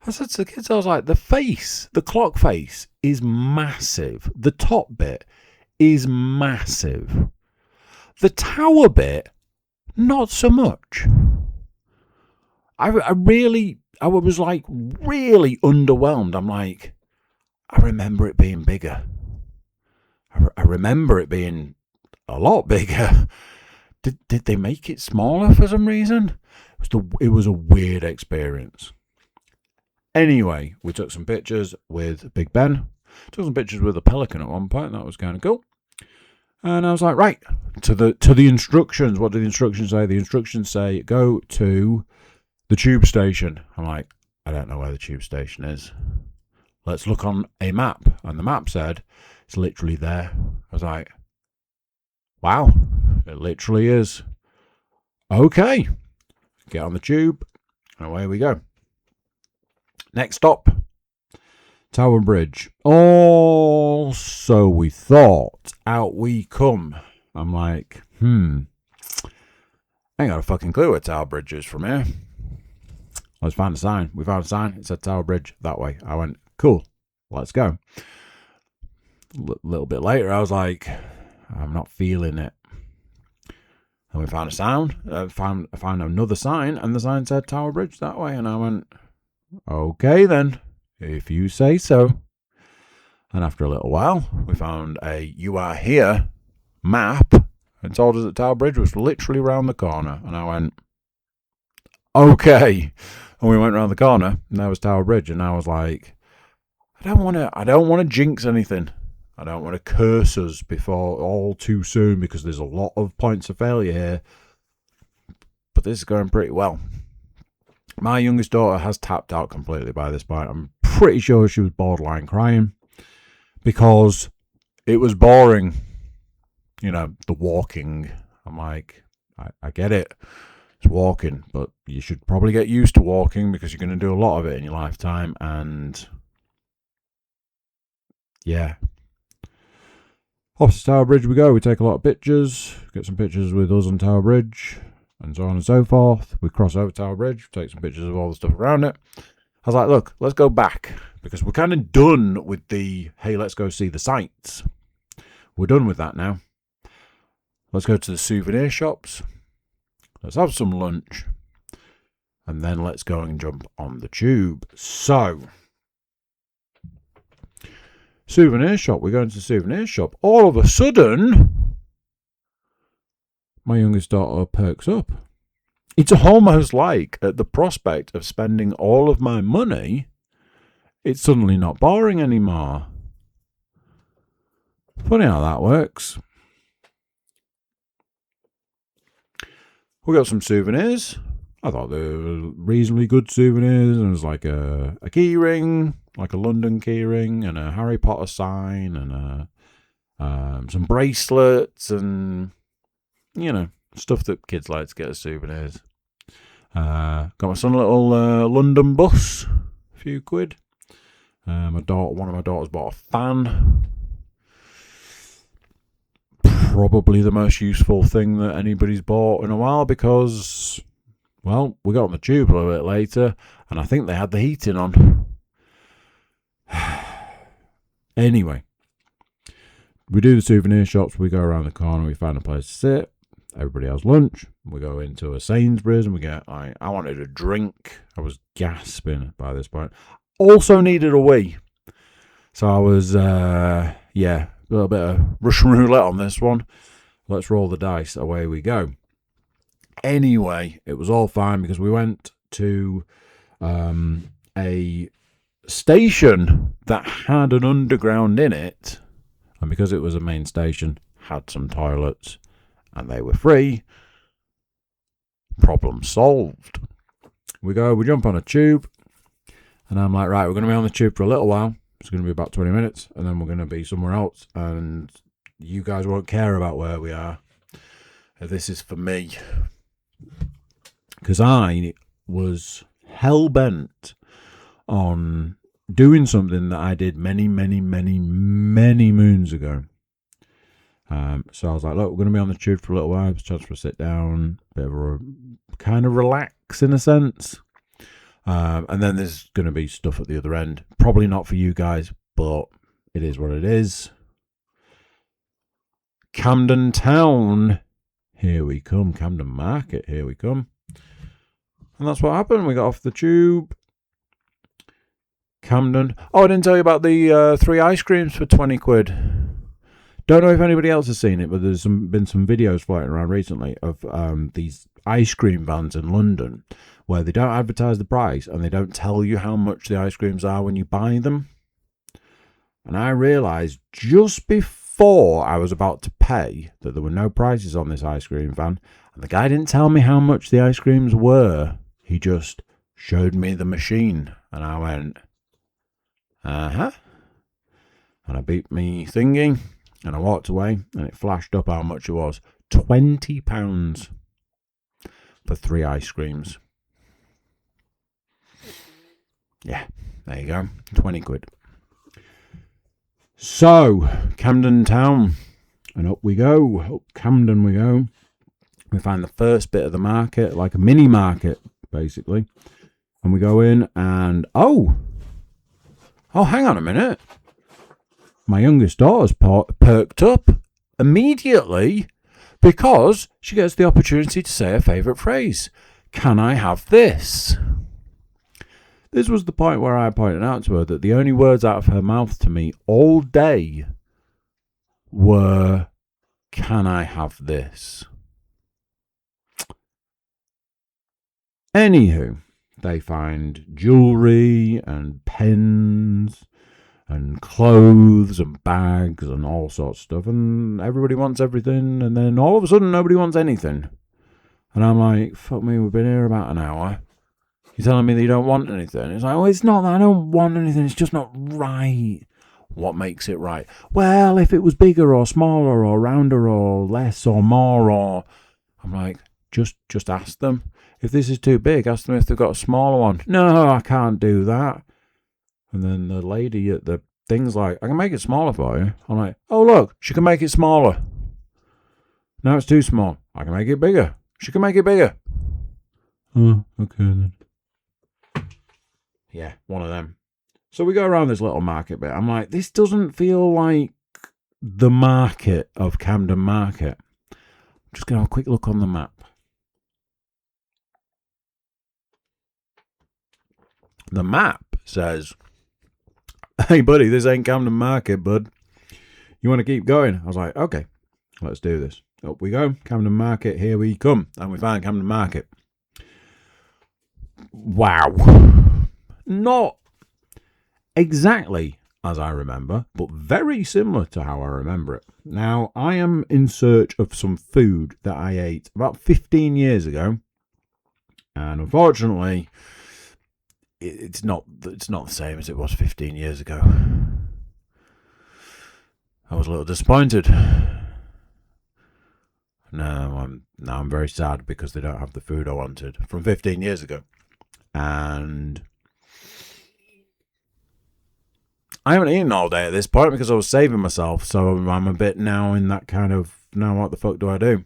I said to the kids, I was like, the clock face is massive. The top bit is massive. The tower bit, not so much. I was like really underwhelmed. I'm like, I remember it being bigger. I remember it being a lot bigger. Did they make it smaller for some reason? It was a weird experience. Anyway, we took some pictures with Big Ben. Took some pictures with a pelican at one point. That was kind of cool. And I was like, right, to the instructions. What do the instructions say? The instructions say, go to the tube station. I'm like, I don't know where the tube station is. Let's look on a map. And the map said, it's literally there. I was like, wow, it literally is. Okay, get on the tube, and away we go. Next stop, Tower Bridge. Oh, so we thought. Out we come. I'm like, I ain't got a fucking clue where Tower Bridge is from here. Let's find a sign. We found a sign. It said Tower Bridge that way. I went, cool, let's go. A little bit later, I was like, I'm not feeling it. And we found a sound. Found another sign, and the sign said Tower Bridge that way. And I went, okay then, if you say so. And after a little while, we found a "You Are Here" map and told us that Tower Bridge was literally round the corner. And I went, okay. And we went round the corner, and there was Tower Bridge. And I was like, I don't want to jinx anything. I don't want to curse us before all too soon, because there's a lot of points of failure here. But this is going pretty well. My youngest daughter has tapped out completely by this point. I'm pretty sure she was borderline crying because it was boring. You know, the walking. I'm like, I get it. It's walking, but you should probably get used to walking because you're going to do a lot of it in your lifetime. And yeah. Off to Tower Bridge we go. We take a lot of pictures, get some pictures with us on Tower Bridge, and so on and so forth. We cross over Tower Bridge, take some pictures of all the stuff around it. I was like, look, let's go back because we're kind of done with the, hey, let's go see the sights. We're done with that now. Let's go to the souvenir shops. Let's have some lunch. And then let's go and jump on the tube. So, souvenir shop. We're going to the souvenir shop. All of a sudden, my youngest daughter perks up. It's almost like at the prospect of spending all of my money, it's suddenly not boring anymore. Funny how that works. We got some souvenirs. I thought they were reasonably good souvenirs. There was like a key ring, like a London key ring, and a Harry Potter sign, and some bracelets, and, you know, stuff that kids like to get as souvenirs. Got my son a little London bus, a few quid. One of my daughters bought a fan. Probably the most useful thing that anybody's bought in a while because, well, we got on the tube a little bit later and I think they had the heating on. Anyway, we do the souvenir shops, we go around the corner, we find a place to sit, everybody has lunch, we go into a Sainsbury's and we get, I wanted a drink, I was gasping by this point. Also needed a wee. So I was, a little bit of Russian roulette on this one. Let's roll the dice. Away we go. Anyway, it was all fine because we went to a station that had an underground in it. And because it was a main station, had some toilets. And they were free. Problem solved. We jump on a tube. And I'm like, right, we're going to be on the tube for a little while. It's going to be about 20 minutes, and then we're going to be somewhere else, and you guys won't care about where we are. This is for me. Because I was hell-bent on doing something that I did many, many, many, many moons ago. So I was like, look, we're going to be on the tube for a little while. It's a chance for a sit down, bit of a kind of relax in a sense. And then there's going to be stuff at the other end. Probably not for you guys, but it is what it is. Camden Town. Here we come. Camden Market. Here we come. And that's what happened. We got off the tube. Camden. Oh, I didn't tell you about the 3 ice creams for 20 quid. Don't know if anybody else has seen it, but there's been some videos floating around recently of these ice cream vans in London where they don't advertise the price and they don't tell you how much the ice creams are when you buy them. And I realised just before I was about to pay that there were no prices on this ice cream van, and the guy didn't tell me how much the ice creams were. He just showed me the machine, and I went, uh-huh. And I beat me thingy, and I walked away, and it flashed up how much it was. £20 for 3 ice creams. Yeah, there you go. 20 quid. So, Camden Town. And up we go. Up Camden we go. We find the first bit of the market, like a mini market, basically. And we go in and, oh, hang on a minute. My youngest daughter's perked up immediately because she gets the opportunity to say her favourite phrase. Can I have this? This was the point where I pointed out to her that the only words out of her mouth to me all day were, can I have this? Anywho, they find jewellery and pens and clothes and bags and all sorts of stuff, and everybody wants everything, and then all of a sudden nobody wants anything. And I'm like, fuck me, we've been here about an hour. You're telling me that you don't want anything? It's like, oh, it's not that I don't want anything. It's just not right. What makes it right? Well, if it was bigger or smaller or rounder or less or more or... I'm like, just ask them. If this is too big, ask them if they've got a smaller one. No, I can't do that. And then the lady at the thing's like, I can make it smaller for you. I'm like, oh, look, she can make it smaller. No, it's too small. I can make it bigger. She can make it bigger. Oh, okay then. Yeah, one of them. So we go around this little market bit. I'm like, this doesn't feel like the market of Camden Market. I'm just going to have a quick look on the map. The map says, hey, buddy, this ain't Camden Market, bud. You want to keep going? I was like, okay, let's do this. Up we go. Camden Market, here we come. And we find Camden Market. Wow. Not exactly as I remember, but very similar to how I remember it. Now, I am in search of some food that I ate about 15 years ago. And unfortunately, it's not the same as it was 15 years ago. I was a little disappointed. Now I'm very sad because they don't have the food I wanted from 15 years ago. And I haven't eaten all day at this point because I was saving myself. So I'm a bit now in that kind of, now what the fuck do I do?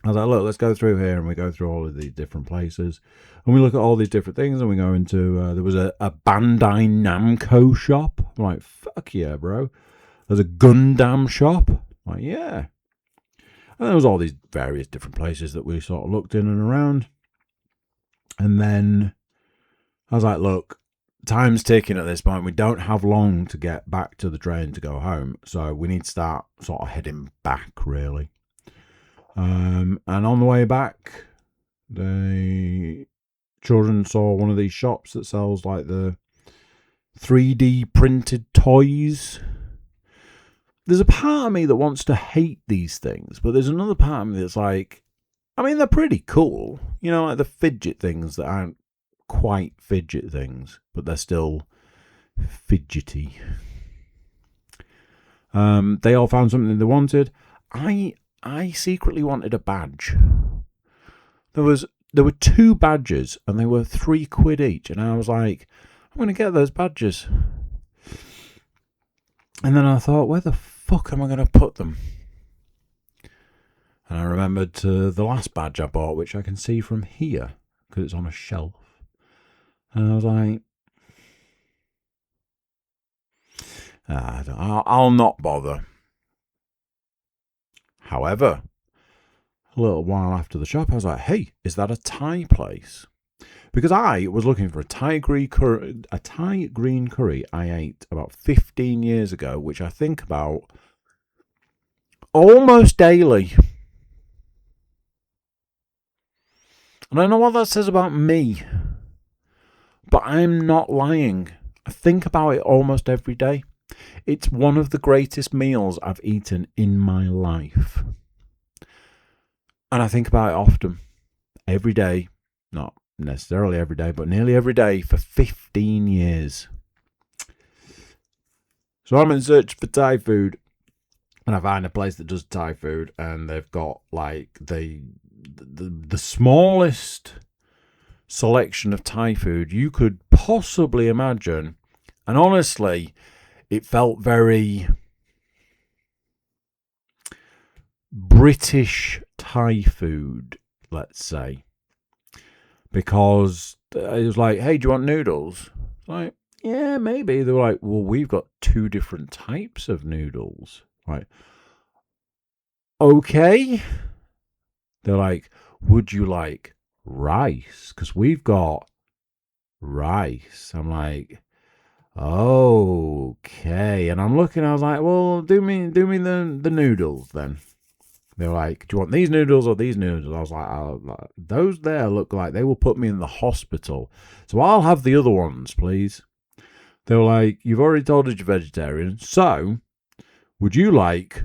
I was like, look, let's go through here. And we go through all of these different places. And we look at all these different things. And we go into, there was a Bandai Namco shop. I'm like, fuck yeah, bro. There's a Gundam shop. I'm like, yeah. And there was all these various different places that we sort of looked in and around. And then I was like, look, time's ticking at this point. We don't have long to get back to the train to go home. So we need to start sort of heading back, really. And on the way back, the children saw one of these shops that sells like the 3D printed toys. There's a part of me that wants to hate these things, but there's another part of me that's like, I mean, they're pretty cool. You know, like the fidget things that aren't quite fidget things, but they're still fidgety. They all found something they wanted. I secretly wanted a badge. There were 2 badges and they were £3 each, and I was like, I'm going to get those badges. And then I thought, where the fuck am I going to put them? And I remembered the last badge I bought, which I can see from here because it's on a shelf. And I was like, I'll not bother. However, a little while after the shop, I was like, hey, is that a Thai place? Because I was looking for a Thai green curry I ate about 15 years ago, which I think about almost daily. And I don't know what that says about me, but I'm not lying. I think about it almost every day. It's one of the greatest meals I've eaten in my life. And I think about it often. Every day. Not necessarily every day, but nearly every day for 15 years. So I'm in search for Thai food. And I find a place that does Thai food. And they've got like the smallest selection of Thai food you could possibly imagine. And honestly, it felt very British Thai food, let's say. Because it was like, hey, do you want noodles? Like, yeah, maybe. They were like, well, we've got 2 different types of noodles. Like, okay. They're like, would you like rice? Because we've got rice. I'm like, okay. And I'm looking, I was like, well, do me the noodles then. They were like, do you want these noodles or these noodles? I was like, those there look like they will put me in the hospital. So I'll have the other ones, please. They were like, you've already told us you're vegetarian. So would you like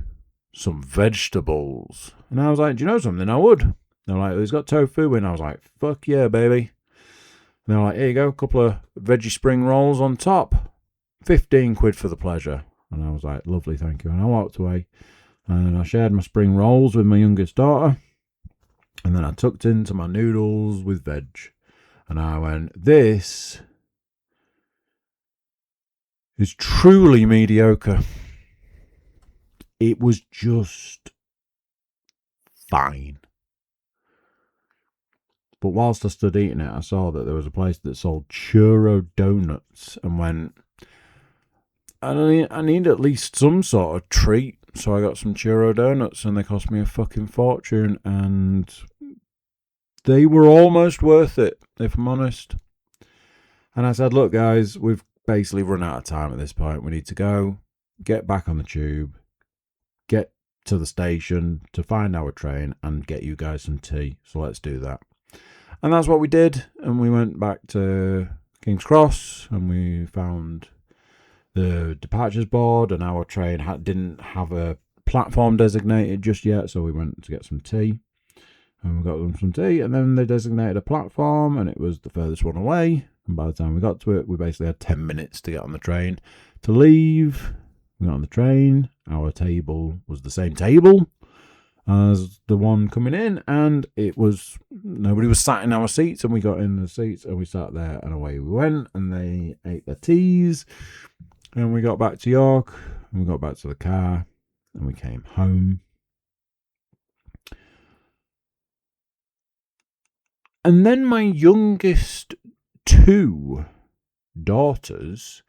some vegetables? And I was like, do you know something? I would. They're like, it's got tofu in. I was like, fuck yeah, baby. And they're like, here you go, a couple of veggie spring rolls on top. 15 quid for the pleasure. And I was like, lovely, thank you. And I walked away and I shared my spring rolls with my youngest daughter. And then I tucked into my noodles with veg. And I went, this is truly mediocre. It was just fine. But whilst I stood eating it, I saw that there was a place that sold churro donuts and went, I need at least some sort of treat. So I got some churro donuts and they cost me a fucking fortune. And they were almost worth it, if I'm honest. And I said, look, guys, we've basically run out of time at this point. We need to go, get back on the tube, get to the station to find our train and get you guys some tea. So let's do that. And that's what we did. And we went back to King's Cross and we found the departures board, and our train didn't have a platform designated just yet. So we went to get some tea. And we got them some tea, and then they designated a platform, and it was the furthest one away. And by the time we got to it, we basically had 10 minutes to get on the train to leave. We got on the train. Our table was the same table as the one coming in, and nobody was sat in our seats, and we got in the seats, and we sat there, and away we went, and they ate their teas, and we got back to York, and we got back to the car, and we came home. And then my youngest two daughters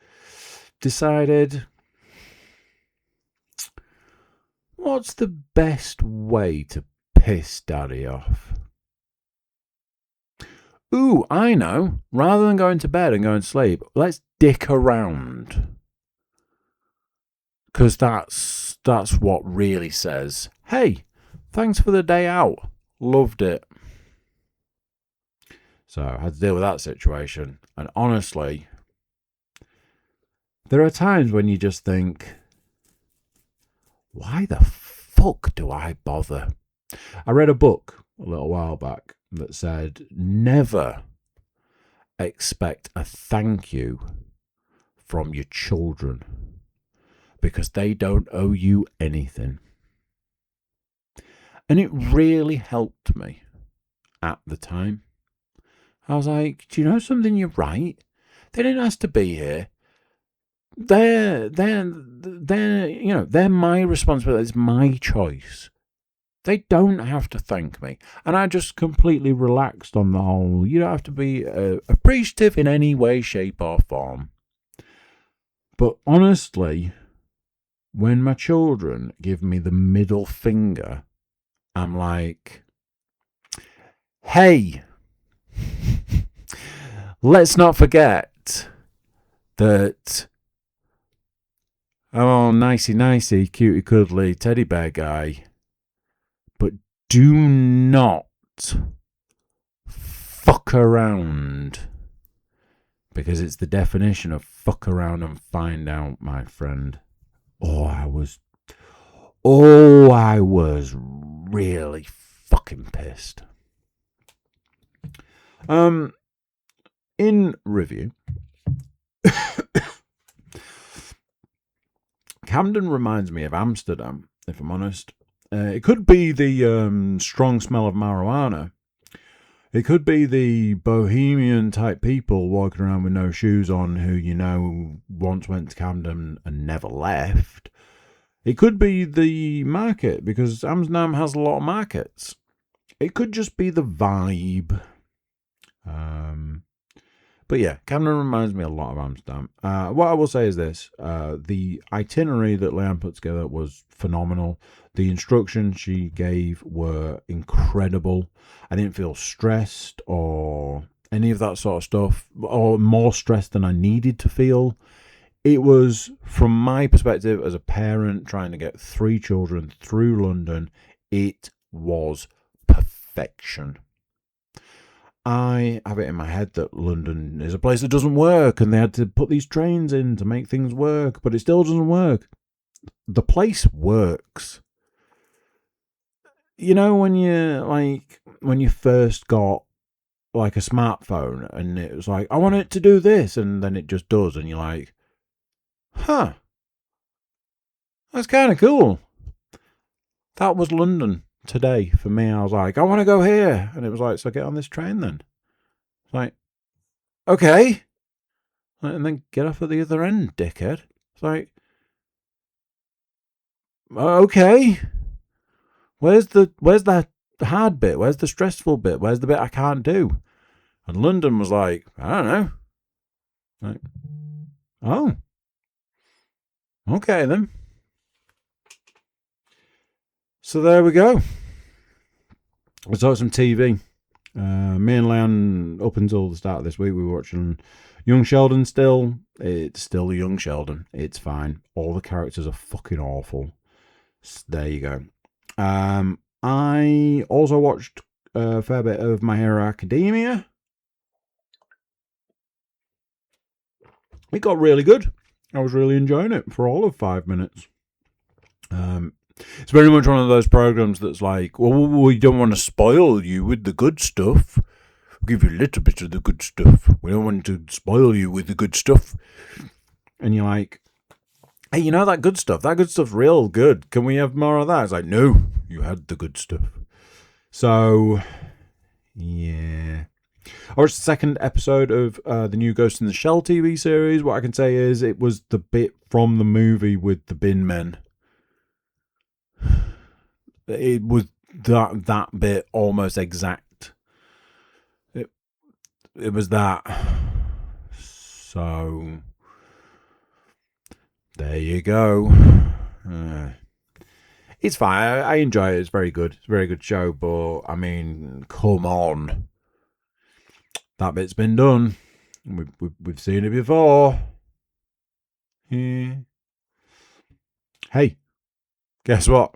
decided, what's the best way to piss Daddy off? Ooh, I know. Rather than going to bed and going to sleep, let's dick around. Because that's what really says, hey, thanks for the day out. Loved it. So I had to deal with that situation. And honestly, there are times when you just think, why the fuck do I bother? I read a book a little while back that said, never expect a thank you from your children because they don't owe you anything. And it really helped me at the time. I was like, do you know something? You're right. They didn't ask to be here. They're my responsibility. It's my choice. They don't have to thank me. And I just completely relaxed on the whole. You don't have to be appreciative in any way, shape, or form. But honestly, when my children give me the middle finger, I'm like, hey, let's not forget that, oh, nicey, cutie, cuddly teddy bear guy, but do not fuck around, because it's the definition of fuck around and find out, my friend. I was really fucking pissed. In review, Camden reminds me of Amsterdam, if I'm honest. It could be the strong smell of marijuana. It could be the bohemian type people walking around with no shoes on who, once went to Camden and never left. It could be the market, because Amsterdam has a lot of markets. It could just be the vibe. But yeah, Camden reminds me a lot of Amsterdam. What I will say is this. The itinerary that Leanne put together was phenomenal. The instructions she gave were incredible. I didn't feel stressed or any of that sort of stuff, or more stressed than I needed to feel. It was, from my perspective as a parent trying to get 3 children through London, it was perfection. I have it in my head that London is a place that doesn't work, and they had to put these trains in to make things work, but it still doesn't work. The place works. You know, when you first got like a smartphone, and it was like, I want it to do this, and then it just does, and you're like, huh, that's kind of cool. That was London today for me. I was like, I want to go here, and it was like, so get on this train then. It's like, okay, and then get off at the other end, dickhead. It's like, okay, where's that hard bit? Where's the stressful bit? Where's the bit I can't do? And London was like, I don't know. Like, oh, okay then. So there we go. We saw some TV. Me and Leon, up until the start of this week, we were watching Young Sheldon still. It's still Young Sheldon. It's fine. All the characters are fucking awful. There you go. I also watched a fair bit of My Hero Academia. It got really good. I was really enjoying it for all of 5 minutes. It's very much one of those programs that's like, well, we don't want to spoil you with the good stuff. We'll give you a little bit of the good stuff. We don't want to spoil you with the good stuff. And you're like, hey, you know that good stuff? That good stuff's real good. Can we have more of that? It's like, no, you had the good stuff. So, yeah. I watched the second episode of the new Ghost in the Shell TV series. What I can say is it was the bit from the movie with the bin men. It was that bit almost exact. It was that. So there you go. It's fine. I enjoy it. It's very good. It's a very good show. But I mean, come on. That bit's been done. We've seen it before. Yeah. Hey, guess what?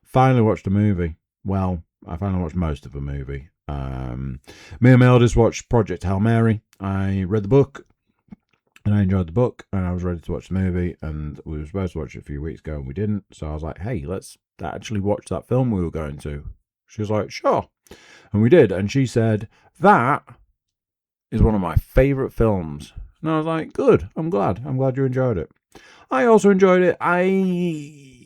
Finally watched a movie. Well, I finally watched most of a movie. Me and my eldest watched Project Hail Mary. I read the book, and I enjoyed the book, and I was ready to watch the movie, and we were supposed to watch it a few weeks ago, and we didn't. So I was like, hey, let's actually watch that film we were going to. She was like, sure. And we did, and she said, that is one of my favourite films. And I was like, good, I'm glad you enjoyed it. I also enjoyed it. I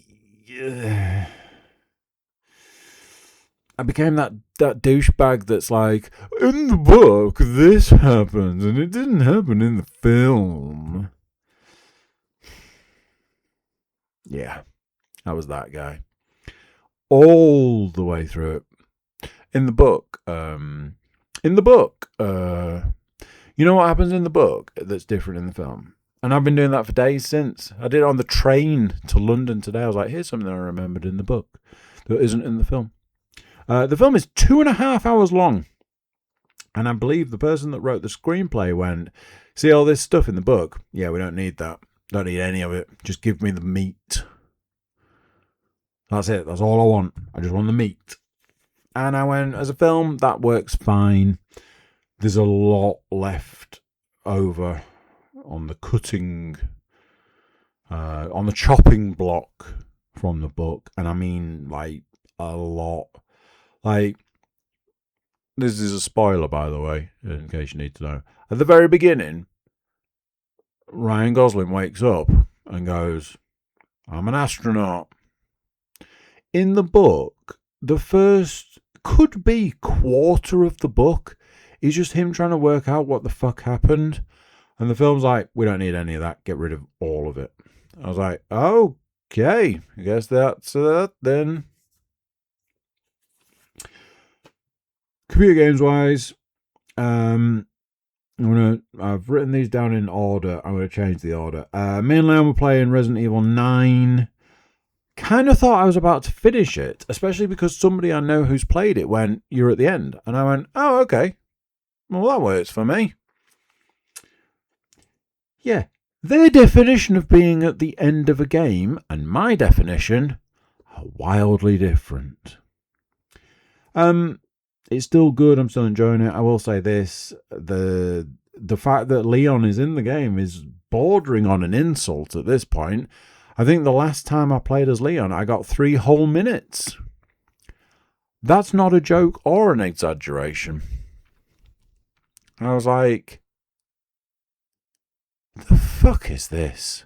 became that douchebag that's like, in the book, this happens, and it didn't happen in the film. Yeah, I was that guy. All the way through it. In the book, you know what happens in the book that's different in the film? And I've been doing that for days since. I did it on the train to London today. I was like, here's something I remembered in the book that isn't in the film. The film is 2.5 hours long. And I believe the person that wrote the screenplay went, see all this stuff in the book? Yeah, we don't need that. Don't need any of it. Just give me the meat. That's it. That's all I want. I just want the meat. And I went, as a film, that works fine. There's a lot left over on the cutting, on the chopping block from the book. And I mean, like, a lot. Like, this is a spoiler, by the way, in case you need to know. At the very beginning, Ryan Gosling wakes up and goes, I'm an astronaut. In the book, the first, could be quarter of the book is just him trying to work out what the fuck happened. And the film's like, we don't need any of that. Get rid of all of it. I was like, okay, I guess that's that then. Computer games wise, I've written these down in order. I'm going to change the order. Me and Leon were playing Resident Evil 9. Kind of thought I was about to finish it, especially because somebody I know who's played it went, you're at the end. And I went, oh, okay. Well, that works for me. Yeah. Their definition of being at the end of a game and my definition are wildly different. It's still good. I'm still enjoying it. I will say this. The fact that Leon is in the game is bordering on an insult at this point. I think the last time I played as Leon, I got 3 whole minutes. That's not a joke or an exaggeration. I was like, the fuck is this?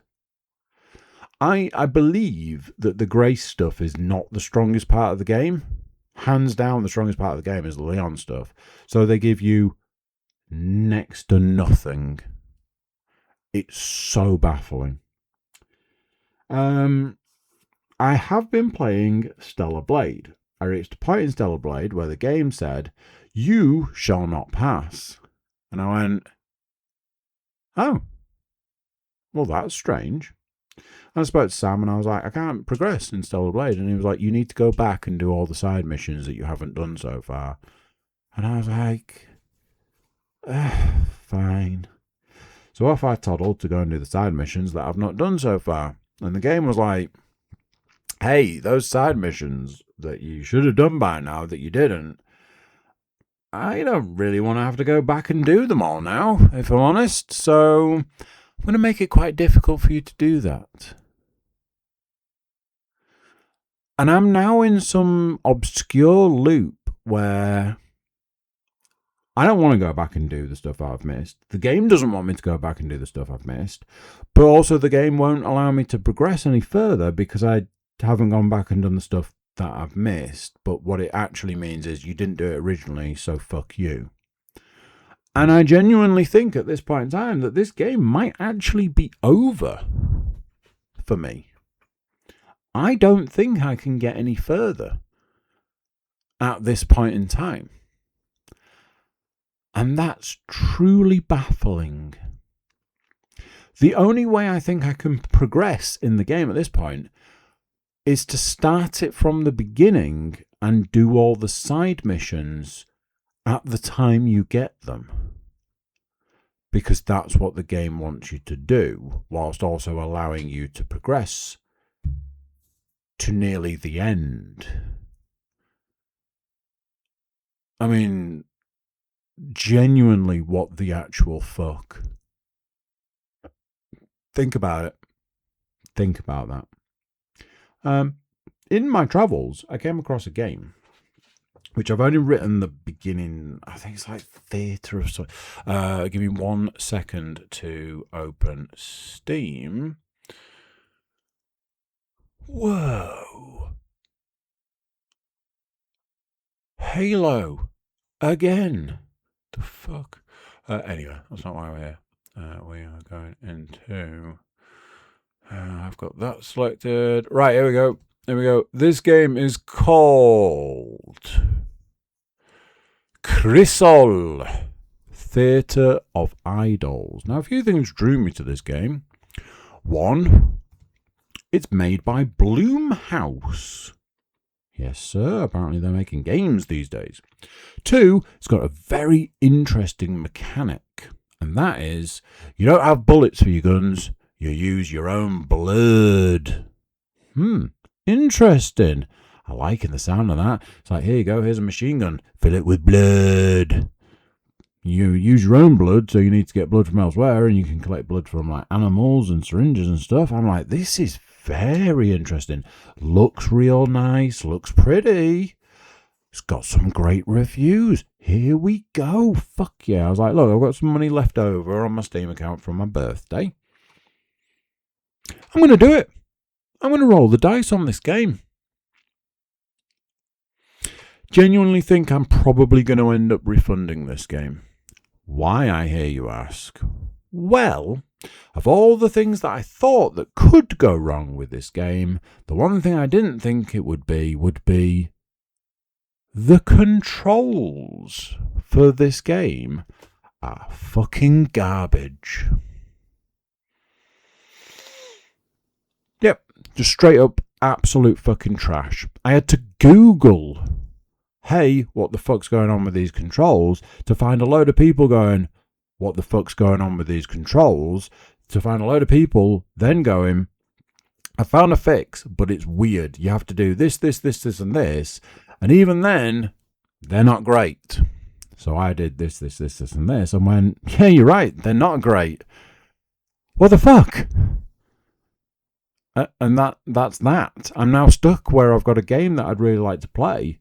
I believe that the Grace stuff is not the strongest part of the game. Hands down, the strongest part of the game is the Leon stuff. So they give you next to nothing. It's so baffling. I have been playing Stellar Blade. I reached a point in Stellar Blade where the game said, "You shall not pass." And I went, "Oh, well, that's strange." I spoke to Sam and I was like, "I can't progress in Stellar Blade." And he was like, "You need to go back and do all the side missions that you haven't done so far." And I was like, fine. So off I toddled to go and do the side missions that I've not done so far. And the game was like, "Hey, those side missions that you should have done by now that you didn't, I don't really want to have to go back and do them all now, if I'm honest. So I'm going to make it quite difficult for you to do that." And I'm now in some obscure loop where I don't want to go back and do the stuff I've missed. The game doesn't want me to go back and do the stuff I've missed. But also the game won't allow me to progress any further because I haven't gone back and done the stuff that I've missed. But what it actually means is you didn't do it originally, so fuck you. And I genuinely think at this point in time that this game might actually be over for me. I don't think I can get any further at this point in time. And that's truly baffling. The only way I think I can progress in the game at this point is to start it from the beginning and do all the side missions at the time you get them. Because that's what the game wants you to do, whilst also allowing you to progress to nearly the end. I mean, genuinely, what the actual fuck? Think about it. Think about that. In my travels, I came across a game which I've only written the beginning. I think it's like theatre of something. Give me 1 second to open Steam. Whoa. Halo. Again. The fuck? Anyway, that's not why we're here. We are going into... I've got that selected. Right, here we go. Here we go. This game is called Crisol, Theatre of Idols. Now, a few things drew me to this game. One, it's made by Bloomhouse. Yes, sir. Apparently they're making games these days. 2, it's got a very interesting mechanic. And that is, you don't have bullets for your guns. You use your own blood. Interesting. I like the sound of that. It's like, here you go, here's a machine gun. Fill it with blood. You use your own blood, so you need to get blood from elsewhere, and you can collect blood from like animals and syringes and stuff. I'm like, this is very interesting. Looks real nice. Looks pretty. It's got some great reviews. Here we go. Fuck yeah. I was like, look, I've got some money left over on my Steam account from my birthday. I'm going to do it. I'm going to roll the dice on this game. Genuinely think I'm probably going to end up refunding this game. Why, I hear you ask? Well, of all the things that I thought that could go wrong with this game, the one thing I didn't think it would be the controls for this game are fucking garbage. Yep, just straight up absolute fucking trash. I had to Google, hey, what the fuck's going on with these controls, to find a load of people going, what the fuck's going on with these controls, to find a load of people then going, I found a fix, but it's weird. You have to do this, and this. And even then, they're not great. So I did this, and this, and went, yeah, you're right, they're not great. What the fuck? And that's that. I'm now stuck where I've got a game that I'd really like to play,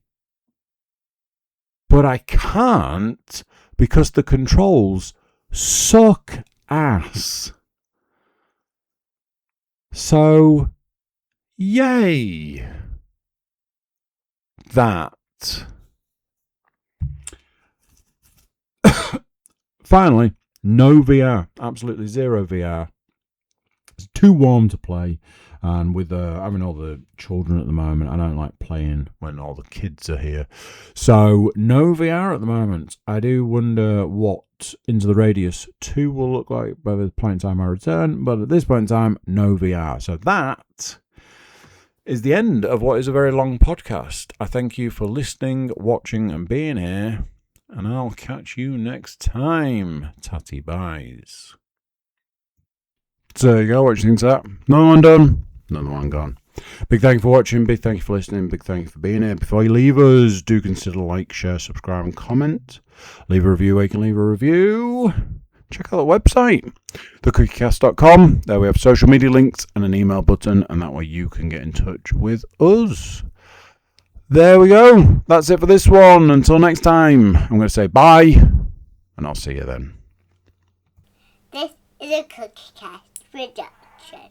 but I can't because the controls suck ass. So, yay. That. Finally, no VR. Absolutely zero VR. It's too warm to play. And with having all the children at the moment, I don't like playing when all the kids are here. So, no VR at the moment. I do wonder what Into the Radius 2 will look like by the point in time I return. But at this point in time, no VR. So that is the end of what is a very long podcast. I thank you for listening, watching, and being here. And I'll catch you next time. Tatty byes. So there you go. What do you think of that? Another one done. Another one gone. Big thank you for watching. Big thank you for listening. Big thank you for being here. Before you leave us, do consider like, share, subscribe, and comment. Leave a review where you can leave a review. Check out the website, thecookiecast.com. There we have social media links and an email button, and that way you can get in touch with us. There we go. That's it for this one. Until next time, I'm going to say bye, and I'll see you then. This is a Cookie Cast production.